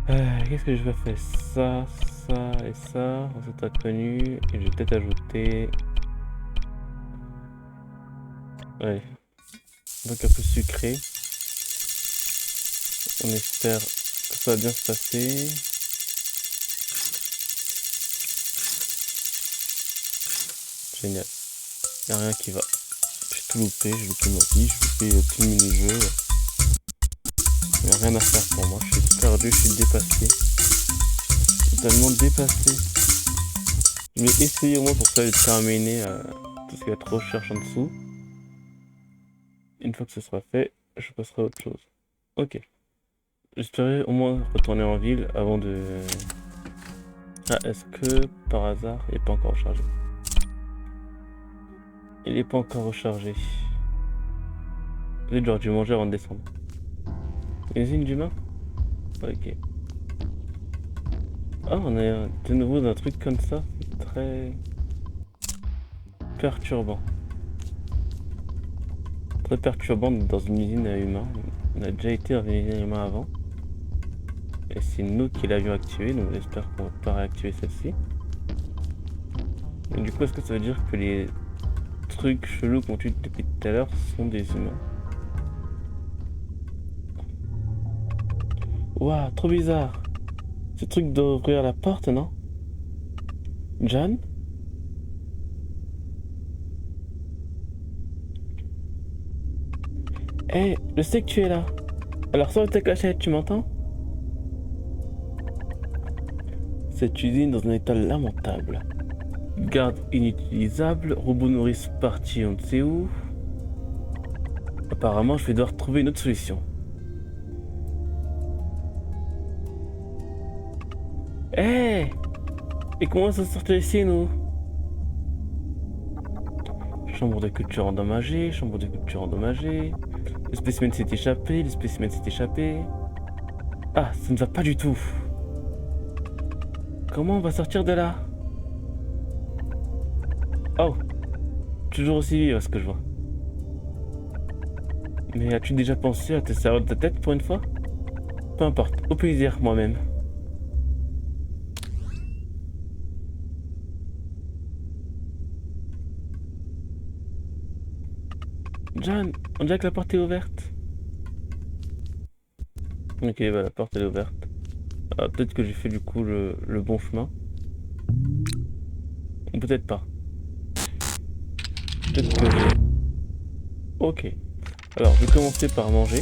Qu'est-ce que je vais faire? Ça, ça et ça. C'est inconnu. Et je vais peut-être ajouter. Ouais. Donc un peu sucré. On espère que ça va bien se passer. Génial. Y'a rien qui va. J'ai tout loupé, j'ai loupé ma vie, j'ai loupé tout le mini-jeu. Y'a rien à faire pour moi, je suis perdu, je suis dépassé. Totalement dépassé. Je vais essayer au moins pour ça de terminer tout ce qu'il y a trop recherche en dessous. Une fois que ce sera fait, je passerai à autre chose. Ok. J'espérais au moins retourner en ville avant de... Ah, est-ce que par hasard il n'est pas encore rechargé? Il n'est pas encore rechargé. Peut-être j'aurais dû manger avant de descendre. Usine d'humains? Ok. Ah, on est de nouveau dans un truc comme ça. C'est très... perturbant. Très perturbant dans une usine à humains. On a déjà été dans une usine à humains avant. Et c'est nous qui l'avions activé, donc j'espère qu'on va pas réactiver celle-ci. Et du coup, est-ce que ça veut dire que les trucs chelous qu'on tue depuis tout à l'heure sont des humains? Waouh, trop bizarre. Ce truc d'ouvrir la porte, non? John? Eh, je sais que tu es là. Alors sors de ta cachette, tu m'entends? Cette usine dans un état lamentable. Garde inutilisable, robot nourrice parti on ne sait où. Apparemment, je vais devoir trouver une autre solution. Eh! Et comment ça sortir ici, nous? Chambre de culture endommagée, chambre de culture endommagée. Le spécimen s'est échappé, le spécimen s'est échappé. Ah, ça ne va pas du tout. Comment on va sortir de là? Oh, toujours aussi vive à ce que je vois. Mais as-tu déjà pensé à te servir de ta tête pour une fois? Peu importe, au plaisir moi-même. John, on dirait que la porte est ouverte. Ok, bah la porte elle est ouverte. Ah, peut-être que j'ai fait du coup le bon chemin. Ou peut-être pas. Peut-être que j'ai... Ok. Alors, je vais commencer par manger.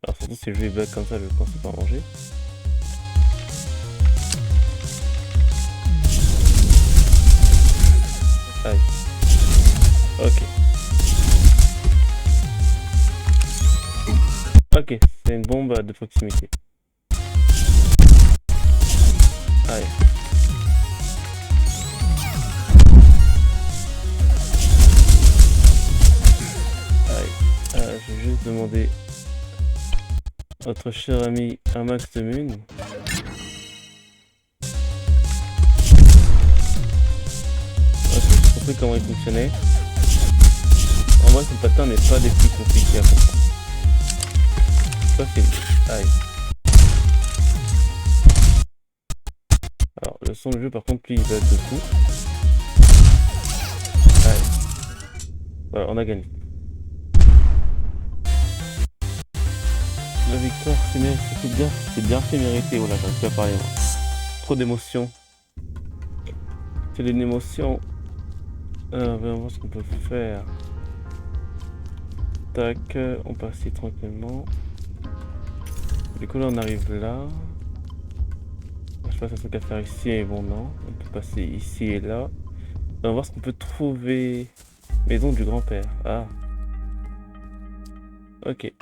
Alors, surtout si je vais bug comme ça, je vais commencer par manger. Aïe. Ok. Ok, c'est une bombe de proximité. Aïe. Je vais juste demander à notre cher ami un max de mun. Ok, j'ai compris comment il fonctionnait. En vrai, ce patin n'est pas des plus compliqués à comprendre. Ça, c'est... Aïe. Alors, le son du jeu, par contre, lui, il va être de fou. Aïe. Voilà, on a gagné. La victoire, c'est bien fait mériter. Oh là, j'arrive plus à parler, moi. Trop d'émotions. C'est une émotion. Alors, on va voir ce qu'on peut faire. Tac, on passe ici tranquillement. Du coup, là, on arrive là. Je sais pas si c'est un truc à faire ici, mais bon, non. On peut passer ici et là. On va voir ce qu'on peut trouver. Maison du grand-père. Ah. Ok.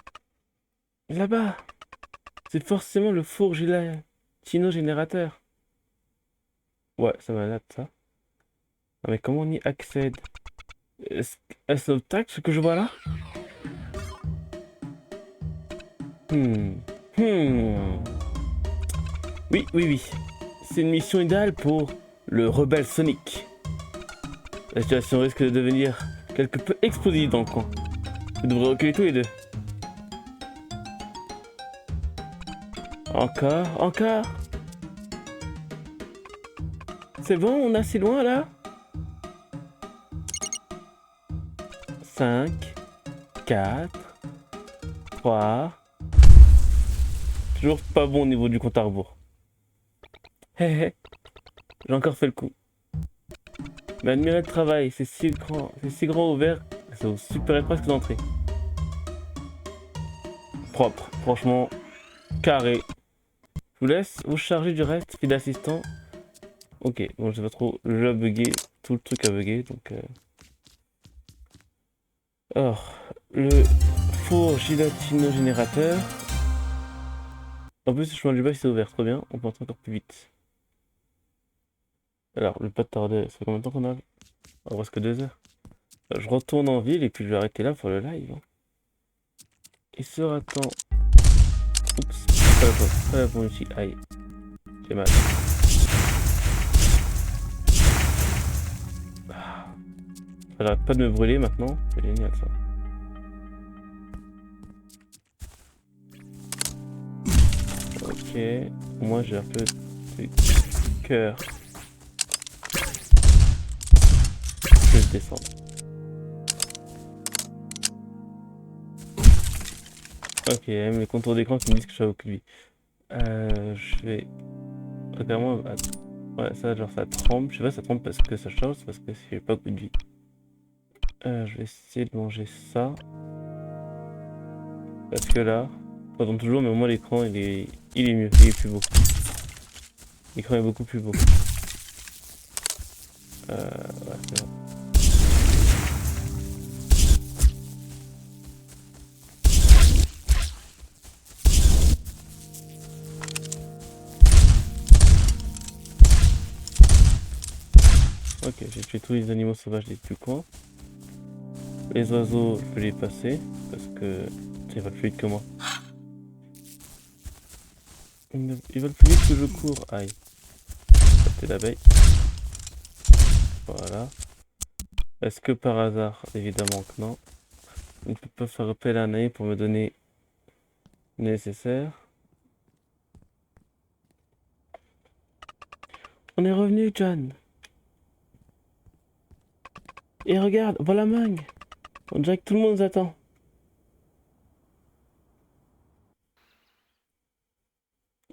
Là-bas, c'est forcément le four générateur. Ouais, ça m'a l'air de ça. Ah, mais comment on y accède? Est-ce un obstacle ce que je vois là? Hmm. Hmm. Oui, oui, oui. C'est une mission idéale pour le rebelle Sonic. La situation risque de devenir quelque peu explosive dans le coin. Vous devrez reculer tous les deux. Encore, encore. C'est bon, on est assez loin là? 5, 4, 3. Toujours pas bon au niveau du compte à rebours. Hé hé, j'ai encore fait le coup. Mais admirez le travail, c'est si grand ouvert, ça vous superait presque d'entrée. Propre, franchement, carré. Je vous laisse vous charger du reste, fil d'assistant. Ok, bon je sais pas trop, le jeu a bugué, tout le truc a bugué, donc... Alors, le four gélatino-générateur. En plus, le chemin du bas s'est ouvert, trop bien, on peut entrer encore plus vite. Alors, le pas de tarder, ça fait combien de temps qu'on a? Oh, presque 2 heures. Je retourne en ville et puis je vais arrêter là pour le live. Il sera temps... Oups, pas la bonne ici, aïe. J'ai mal. Ça n'arrête pas de me brûler maintenant, c'est génial ça. Ok, moi j'ai un peu de cœur que je descende. Ok, même les contours d'écran qui me disent que je suis à aucune vie. Je vais... Regarde-moi... Ouais, ça, genre, ça tremble. Je sais pas si ça tremble parce que ça change, parce que j'ai pas beaucoup de vie. Je vais essayer de manger ça. Parce que là, ça tombe toujours, mais au moins l'écran, il est mieux, il est plus beau. L'écran est beaucoup plus beau. Ouais, c'est bon. Ok, j'ai tué tous les animaux sauvages du coin. Les oiseaux, je peux les passer, parce que ça va plus vite que moi. Ils veulent plus vite que je cours. Aïe. C'était l'abeille. Voilà. Est-ce que par hasard, évidemment que non, je ne peux pas faire appel à un ami pour me donner le nécessaire. On est revenu, John. Et regarde, voilà Mang. On dirait que tout le monde nous attend.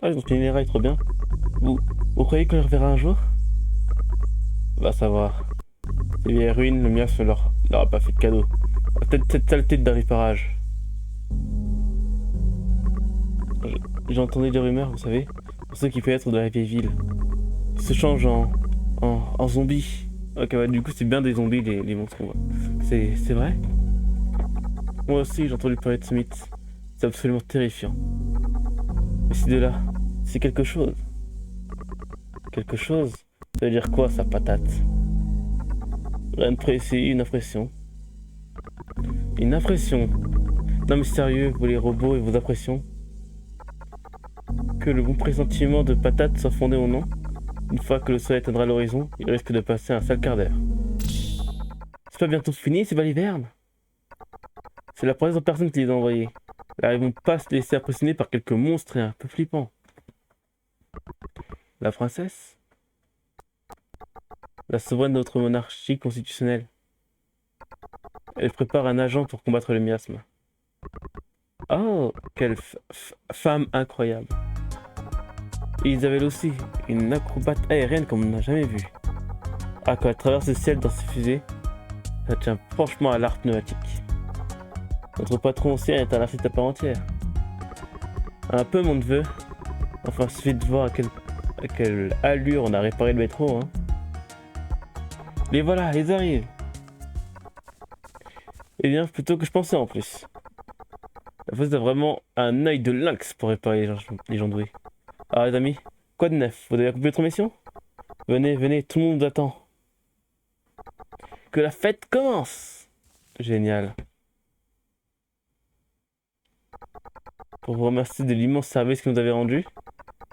Ah, ils ont fini les rails, trop bien. Vous croyez qu'on les reverra un jour? Va savoir. Ces vieilles ruines, le miasme leur a pas fait de cadeau. Peut-être cette saleté de dernier parage. J'ai entendu des rumeurs, vous savez, pour ceux qui peuvent être de la vieille ville. Ils se changent en zombies. Ok, ouais, du coup, c'est bien des zombies, les monstres qu'on voit. C'est vrai? Moi aussi, j'ai entendu parler de ce mythe. C'est absolument terrifiant. Mais ces deux-là, c'est quelque chose. Quelque chose? Ça veut dire quoi, sa patate? Rien de précis, une impression. Une impression? Non mais sérieux, vous les robots et vos impressions? Que le bon pressentiment de patate soit fondé ou non, une fois que le soleil atteindra l'horizon, il risque de passer un sale quart d'heure. C'est pas bientôt fini, c'est pas l'hiverne? C'est la présence de personnes qui les a envoyés. Là, ils vont pas se laisser impressionner par quelques monstres et un peu flippants. La princesse? La souveraine de notre monarchie constitutionnelle. Elle prépare un agent pour combattre le miasme. Oh, quelle femme incroyable. Et Isabelle aussi, une acrobate aérienne comme on n'a jamais vu. Ah, quand elle traverse le ciel dans ses fusées, ça tient franchement à l'art pneumatique. Notre patron aussi est un artiste à part entière. Un peu mon neveu. Enfin, il suffit de voir à quelle allure on a réparé le métro, hein. Les voilà, ils arrivent. Eh bien, plutôt que je pensais en plus. La fosse a vraiment un œil de lynx pour réparer les gens doués. Ah les amis, quoi de neuf? Vous avez accompli votre mission? Venez, venez, tout le monde vous attend. Que la fête commence! Génial. Pour vous remercier de l'immense service que vous avez rendu,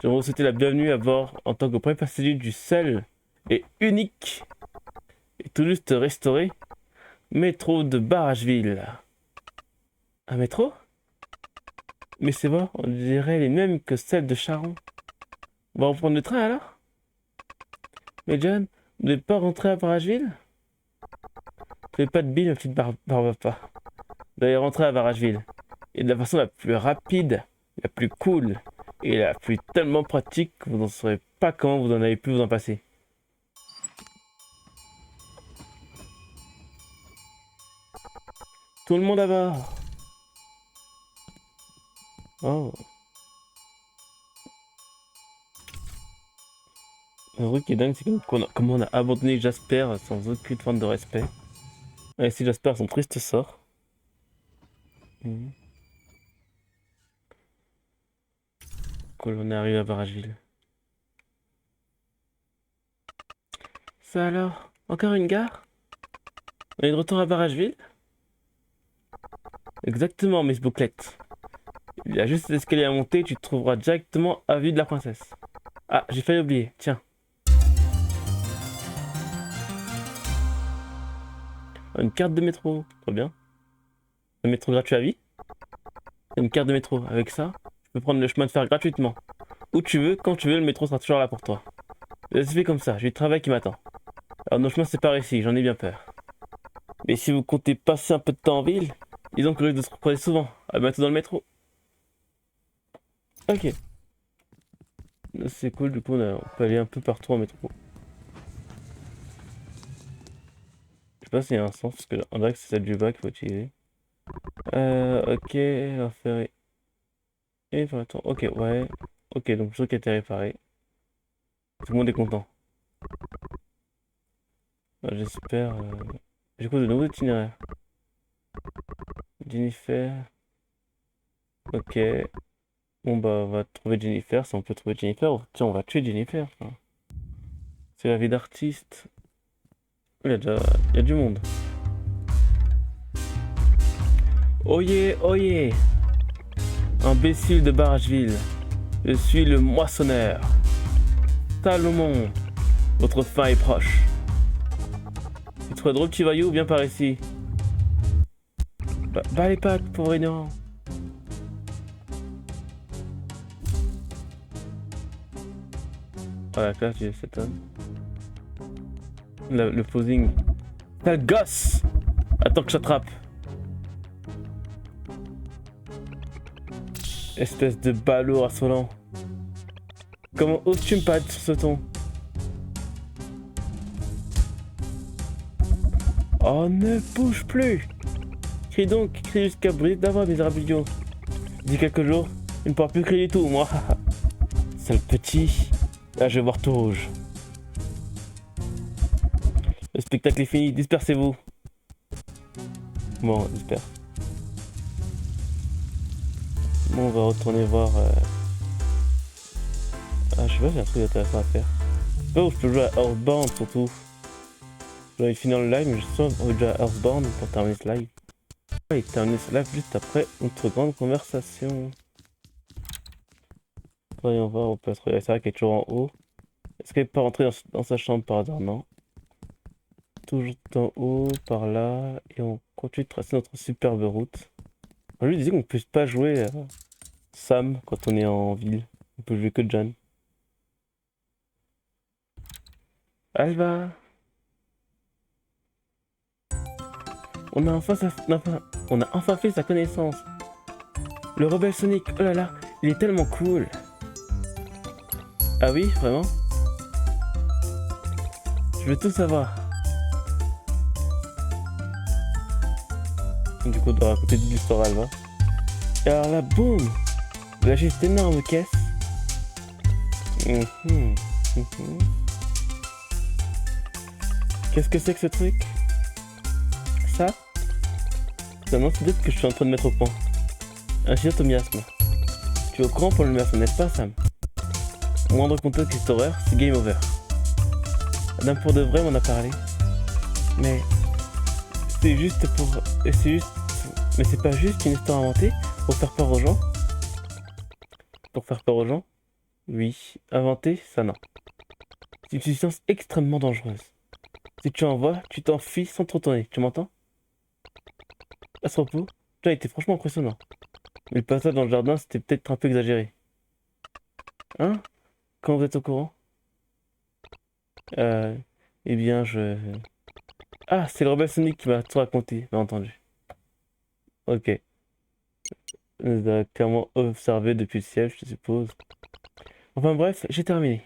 j'aimerais vous souhaiter la bienvenue à bord en tant que premier passager du seul et unique et tout juste restauré métro de Barrageville. Un métro? Mais c'est bon, on dirait les mêmes que celles de Charon. On va reprendre le train alors? Mais John, vous n'êtes pas rentré à Barrageville? Fais pas de bille, ma petite Barbapapa. Vous allez rentrer à Barrageville. Et de la façon la plus rapide, la plus cool et la plus tellement pratique que vous n'en saurez pas comment vous en avez pu vous en passer. Tout le monde à bord. Oh. Un truc qui est dingue, c'est comment on a abandonné Jasper sans aucune forme de respect. Et si Jasper a son triste sort. Quand on est arrivé à Barrageville. Ça alors? Encore une gare? On est de retour à Barrageville? Exactement, Miss Bouclette. Il y a juste l'escalier à monter, tu te trouveras directement à vue de la princesse. Ah, j'ai failli oublier, tiens. Une carte de métro, trop bien. Un métro gratuit à vie. Une carte de métro, avec ça, tu peux prendre le chemin de fer gratuitement. Où tu veux, quand tu veux, le métro sera toujours là pour toi. C'est fait comme ça, j'ai du travail qui m'attend. Alors nos chemins se séparent ici, j'en ai bien peur. Mais si vous comptez passer un peu de temps en ville, disons que vous risquez de se croiser souvent. À bientôt dans le métro. Ok. C'est cool, du coup on peut aller un peu partout en métro. Je sais pas s'il y a un sens, parce que on dirait que c'est celle du bas qu'il faut utiliser. Ok, on va faire... Et attends, ok, ouais. Ok, donc le truc a été réparé. Tout le monde est content. J'espère... J'ai quoi de nouveaux itinéraires? Jennifer... Ok. Bon bah on va trouver Jennifer, si on peut trouver Jennifer. Tiens, on va tuer Jennifer. Enfin, c'est la vie d'artiste. Il y a du monde. Oyez, oyez! Imbécile de Barrageville, je suis le moissonneur. Salomon, votre fin est proche. Tu trouves drôle petit voyou, viens par ici. Bah les pattes, pauvre ignorant. Oh la classe du cet homme. Le posing. Sale gosse! Attends que je t'attrape. Espèce de balourd insolent. Comment oses-tu me parler sur ce ton? Oh, ne bouge plus! Crie donc, crie jusqu'à briser ta voix, misérable idiot. D'ici quelques jours, il ne pourra plus crier du tout, moi. Sale petit. Là, je vais voir tout rouge. Le spectacle est fini, dispersez-vous. Bon, disperse. Bon, on va retourner voir... Ah, je sais pas, j'ai un truc intéressant à faire. Je sais pas où je peux jouer à Earthbound, surtout. J'aurais fini le live, mais je sens qu'on va jouer à Earthbound pour terminer ce live. Et terminer ce live juste après notre grande conversation. Voyons voir, on peut se regarder ça qui est toujours en haut. Est-ce qu'elle peut rentrer dans sa chambre par hasard? Non. Toujours en haut, par là, et on continue de tracer notre superbe route. On lui disait qu'on ne puisse pas jouer Sam quand on est en ville. On peut jouer que Jan. Alva! On a enfin fait sa connaissance. Le rebelle Sonic, oh là là, il est tellement cool. Ah oui, vraiment? Je veux tout savoir. Du coup, on doit raconter de l'histoire à Alva. Et alors là, boum! Vous lâchez cette énorme caisse. Qu'est-ce que c'est que ce truc? Ça? C'est un antidote que je suis en train de mettre au point. Un chinois au miasme. Tu es au courant pour le miasme, n'est-ce pas, Sam? Moindre contact avec cette horreur, c'est game over. Madame pour de vrai m'en a parlé. Mais... c'est juste pour... c'est juste... mais c'est pas juste une histoire inventée pour faire peur aux gens? Pour faire peur aux gens? Oui. Inventée, ça non. C'est une substance extrêmement dangereuse. Si tu en vois, tu t'enfuis sans trop tourner. Tu m'entends? À ce propos, tu as été franchement impressionnant. Mais le passage dans le jardin, c'était peut-être un peu exagéré. Hein? Quand vous êtes au courant? Eh bien, Ah, c'est le rebelle Sonic qui m'a tout raconté, bien entendu. Ok. Il nous a clairement observé depuis le siège, je suppose. Enfin bref, j'ai terminé.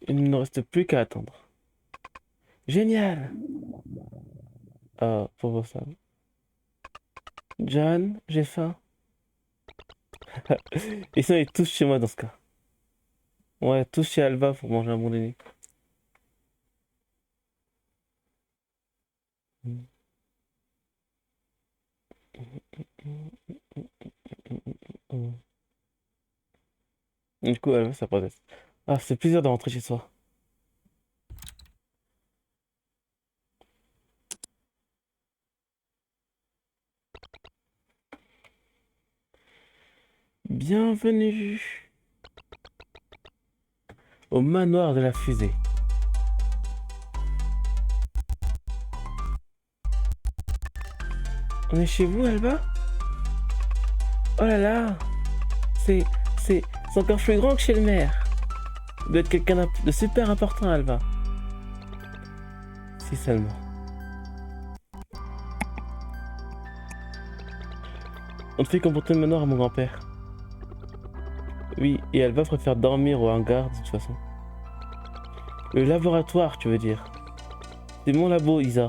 Il ne reste plus qu'à attendre. Génial! Ah, pauvre Sam. John, j'ai faim. Ils sont tous chez moi dans ce cas. Ouais, tous chez Alva pour manger un bon dîner. Du coup, Alva, ça proteste. Ah, c'est plaisir de rentrer chez soi. Bienvenue au manoir de la fusée. On est chez vous, Alba? Oh là là! C'est encore plus grand que chez le maire. Vous êtes quelqu'un de super important, Alba. si seulement. On te fait comporter le manoir à mon grand-père. Oui, et Alva préfère dormir au hangar de toute façon. Le laboratoire, tu veux dire. C'est mon labo, Isa.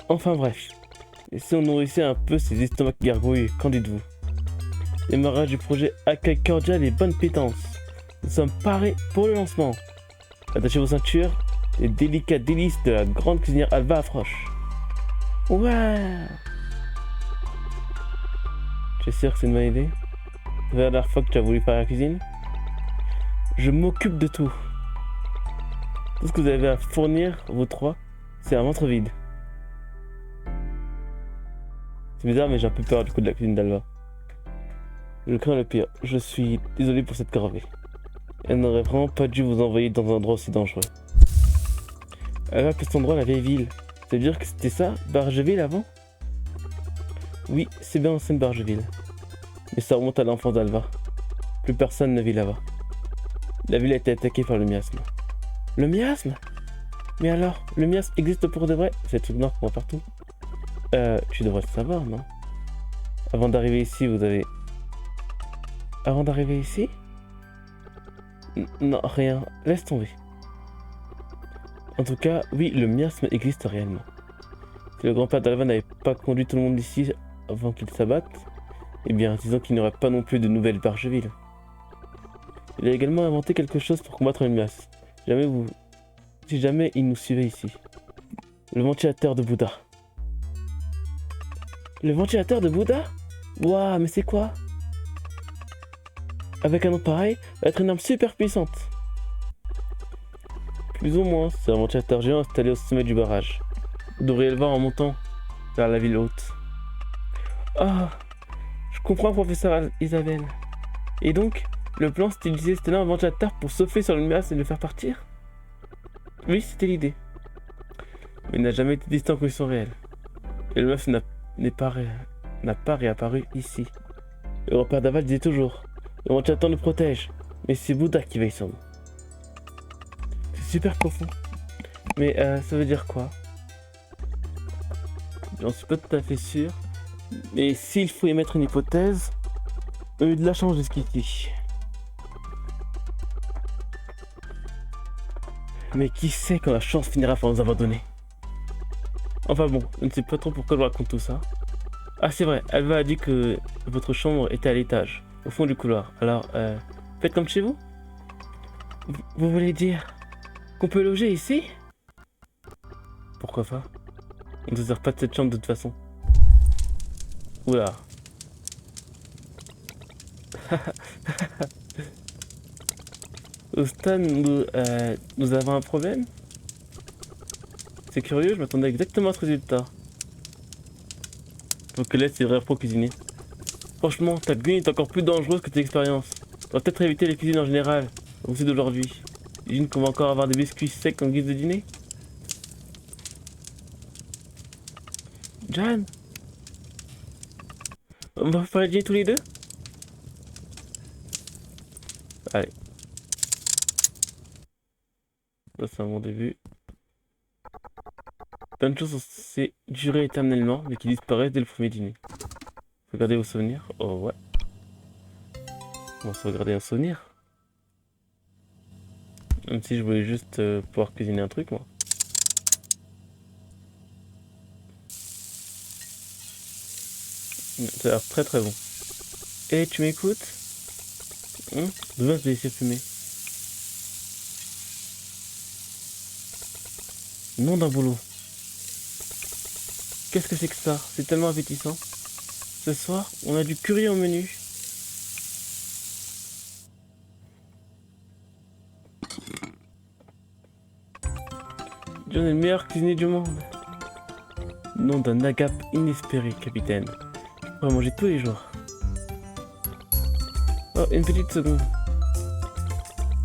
Enfin bref. Et si on nourrissait un peu ces estomacs gargouilles, qu'en dites-vous? Démarrage du projet accueil cordial et bonne pétence. Nous sommes parés pour le lancement. Attachez vos ceintures, les délicats délices de la grande cuisinière Alva approchent. Ouais. Tu es sûr que c'est une bonne idée? C'est la dernière fois que tu as voulu faire la cuisine? Je m'occupe de tout. Tout ce que vous avez à fournir, vous trois, c'est un ventre vide. C'est bizarre, mais j'ai un peu peur du coup de la cuisine d'Alva. Je crains le pire. Je suis désolé pour cette corvée. Elle n'aurait vraiment pas dû vous envoyer dans un endroit aussi dangereux. Elle appelle cet endroit la vieille ville. Ça veut dire que c'était ça, Bargeville avant? Oui, c'est bien ancienne Bargeville. Mais ça remonte à l'enfance d'Alva. Plus personne ne vit là-bas. La ville a été attaquée par le miasme. Le miasme? Mais alors, le miasme existe pour de vrai? C'est tout noir qu'on voit partout. Tu devrais le savoir, non? Avant d'arriver ici, vous avez... Avant d'arriver ici? Non, rien. Laisse tomber. En tout cas, oui, le miasme existe réellement. Si le grand-père d'Alva n'avait pas conduit tout le monde ici avant qu'il s'abatte, eh bien, disons qu'il n'y aurait pas non plus de nouvelles Bargeville. Il a également inventé quelque chose pour combattre le miasme. Si jamais il nous suivait ici. Le ventilateur de Bouddha. Le ventilateur de Bouddha? Waouh, mais c'est quoi? Avec un nom pareil, va être une arme super puissante. Plus ou moins, c'est un ventilateur géant installé au sommet du barrage. Vous devriez le voir en montant vers la ville haute. Ah, je comprends, professeur Isabelle. Et donc, le plan c'était d'utiliser cet énorme ventilateur pour souffler sur le miasme et le faire partir? Oui, c'était l'idée. Mais il n'a jamais été testé en conditions réelles. Et le miasme n'a pas réapparu ici. Le grand-père d'Alva disait toujours: le ventilateur nous protège, mais c'est Bouddha qui veille sur nous. C'est super profond. Mais ça veut dire quoi? J'en suis pas tout à fait sûr. Mais s'il faut émettre une hypothèse, on a eu de la chance jusqu'ici. Mais qui sait quand la chance finira par nous abandonner? Enfin bon, je ne sais pas trop pourquoi je raconte tout ça. Ah c'est vrai, Alva a dit que votre chambre était à l'étage, au fond du couloir. Alors, faites comme chez vous? Vous voulez dire qu'on peut loger ici? Pourquoi pas? On ne se sert pas de cette chambre de toute façon. Oula. Stan, nous avons un problème? C'est curieux, je m'attendais exactement à ce résultat. Faut que laisse ses vrais pro cuisiner. Franchement, ta cuisine est encore plus dangereuse que tes expériences. On va peut-être éviter les cuisines en général, comme c'est d'aujourd'hui. J'imagine qu'on va encore avoir des biscuits secs en guise de dîner. Jan, on va faire le dîner tous les deux? Allez. Ça c'est un bon début. Plein de choses sont censées durer éternellement, mais qui disparaissent dès le premier dîner. Regardez vos souvenirs. Oh ouais. On va sauvegarder un souvenir. Même si je voulais juste pouvoir cuisiner un truc, moi. Ça a l'air très très bon. Et tu m'écoutes? D'où vient ce délicieux fumé? Nom d'un boulot. Qu'est-ce que c'est que ça? C'est tellement appétissant. Ce soir, on a du curry au menu. John est le meilleur cuisinier du monde. Nom d'un agape inespéré, capitaine. Je pourrais manger tous les jours. Oh, une petite seconde.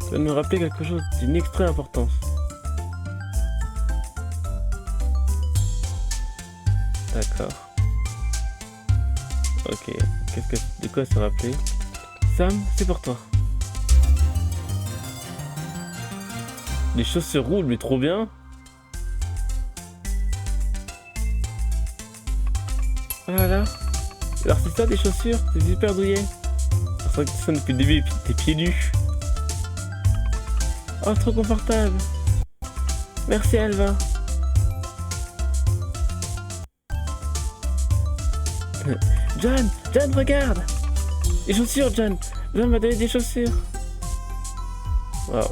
Ça va me rappeler quelque chose d'une extrême importance. D'accord. Ok. De quoi se rappeler? Sam, c'est pour toi. Les chaussures roulent, mais trop bien. Voilà. Alors c'est ça des chaussures, c'est super douillet. C'est vrai que ça depuis le début, tes pieds nus. Oh, trop confortable. Merci Alva. John, regarde. Les chaussures, John. John m'a donné des chaussures. Waouh.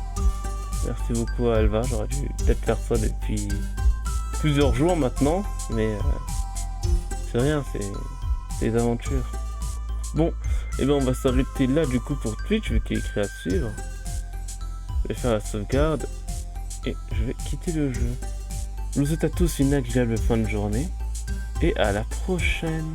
Merci beaucoup à Alva, j'aurais dû peut-être faire ça depuis plusieurs jours maintenant, mais c'est rien, c'est des aventures. Bon, et ben on va s'arrêter là du coup pour Twitch, vu qu'il est écrit à suivre. Je vais faire la sauvegarde et je vais quitter le jeu. Je vous souhaite à tous une agréable fin de journée et à la prochaine.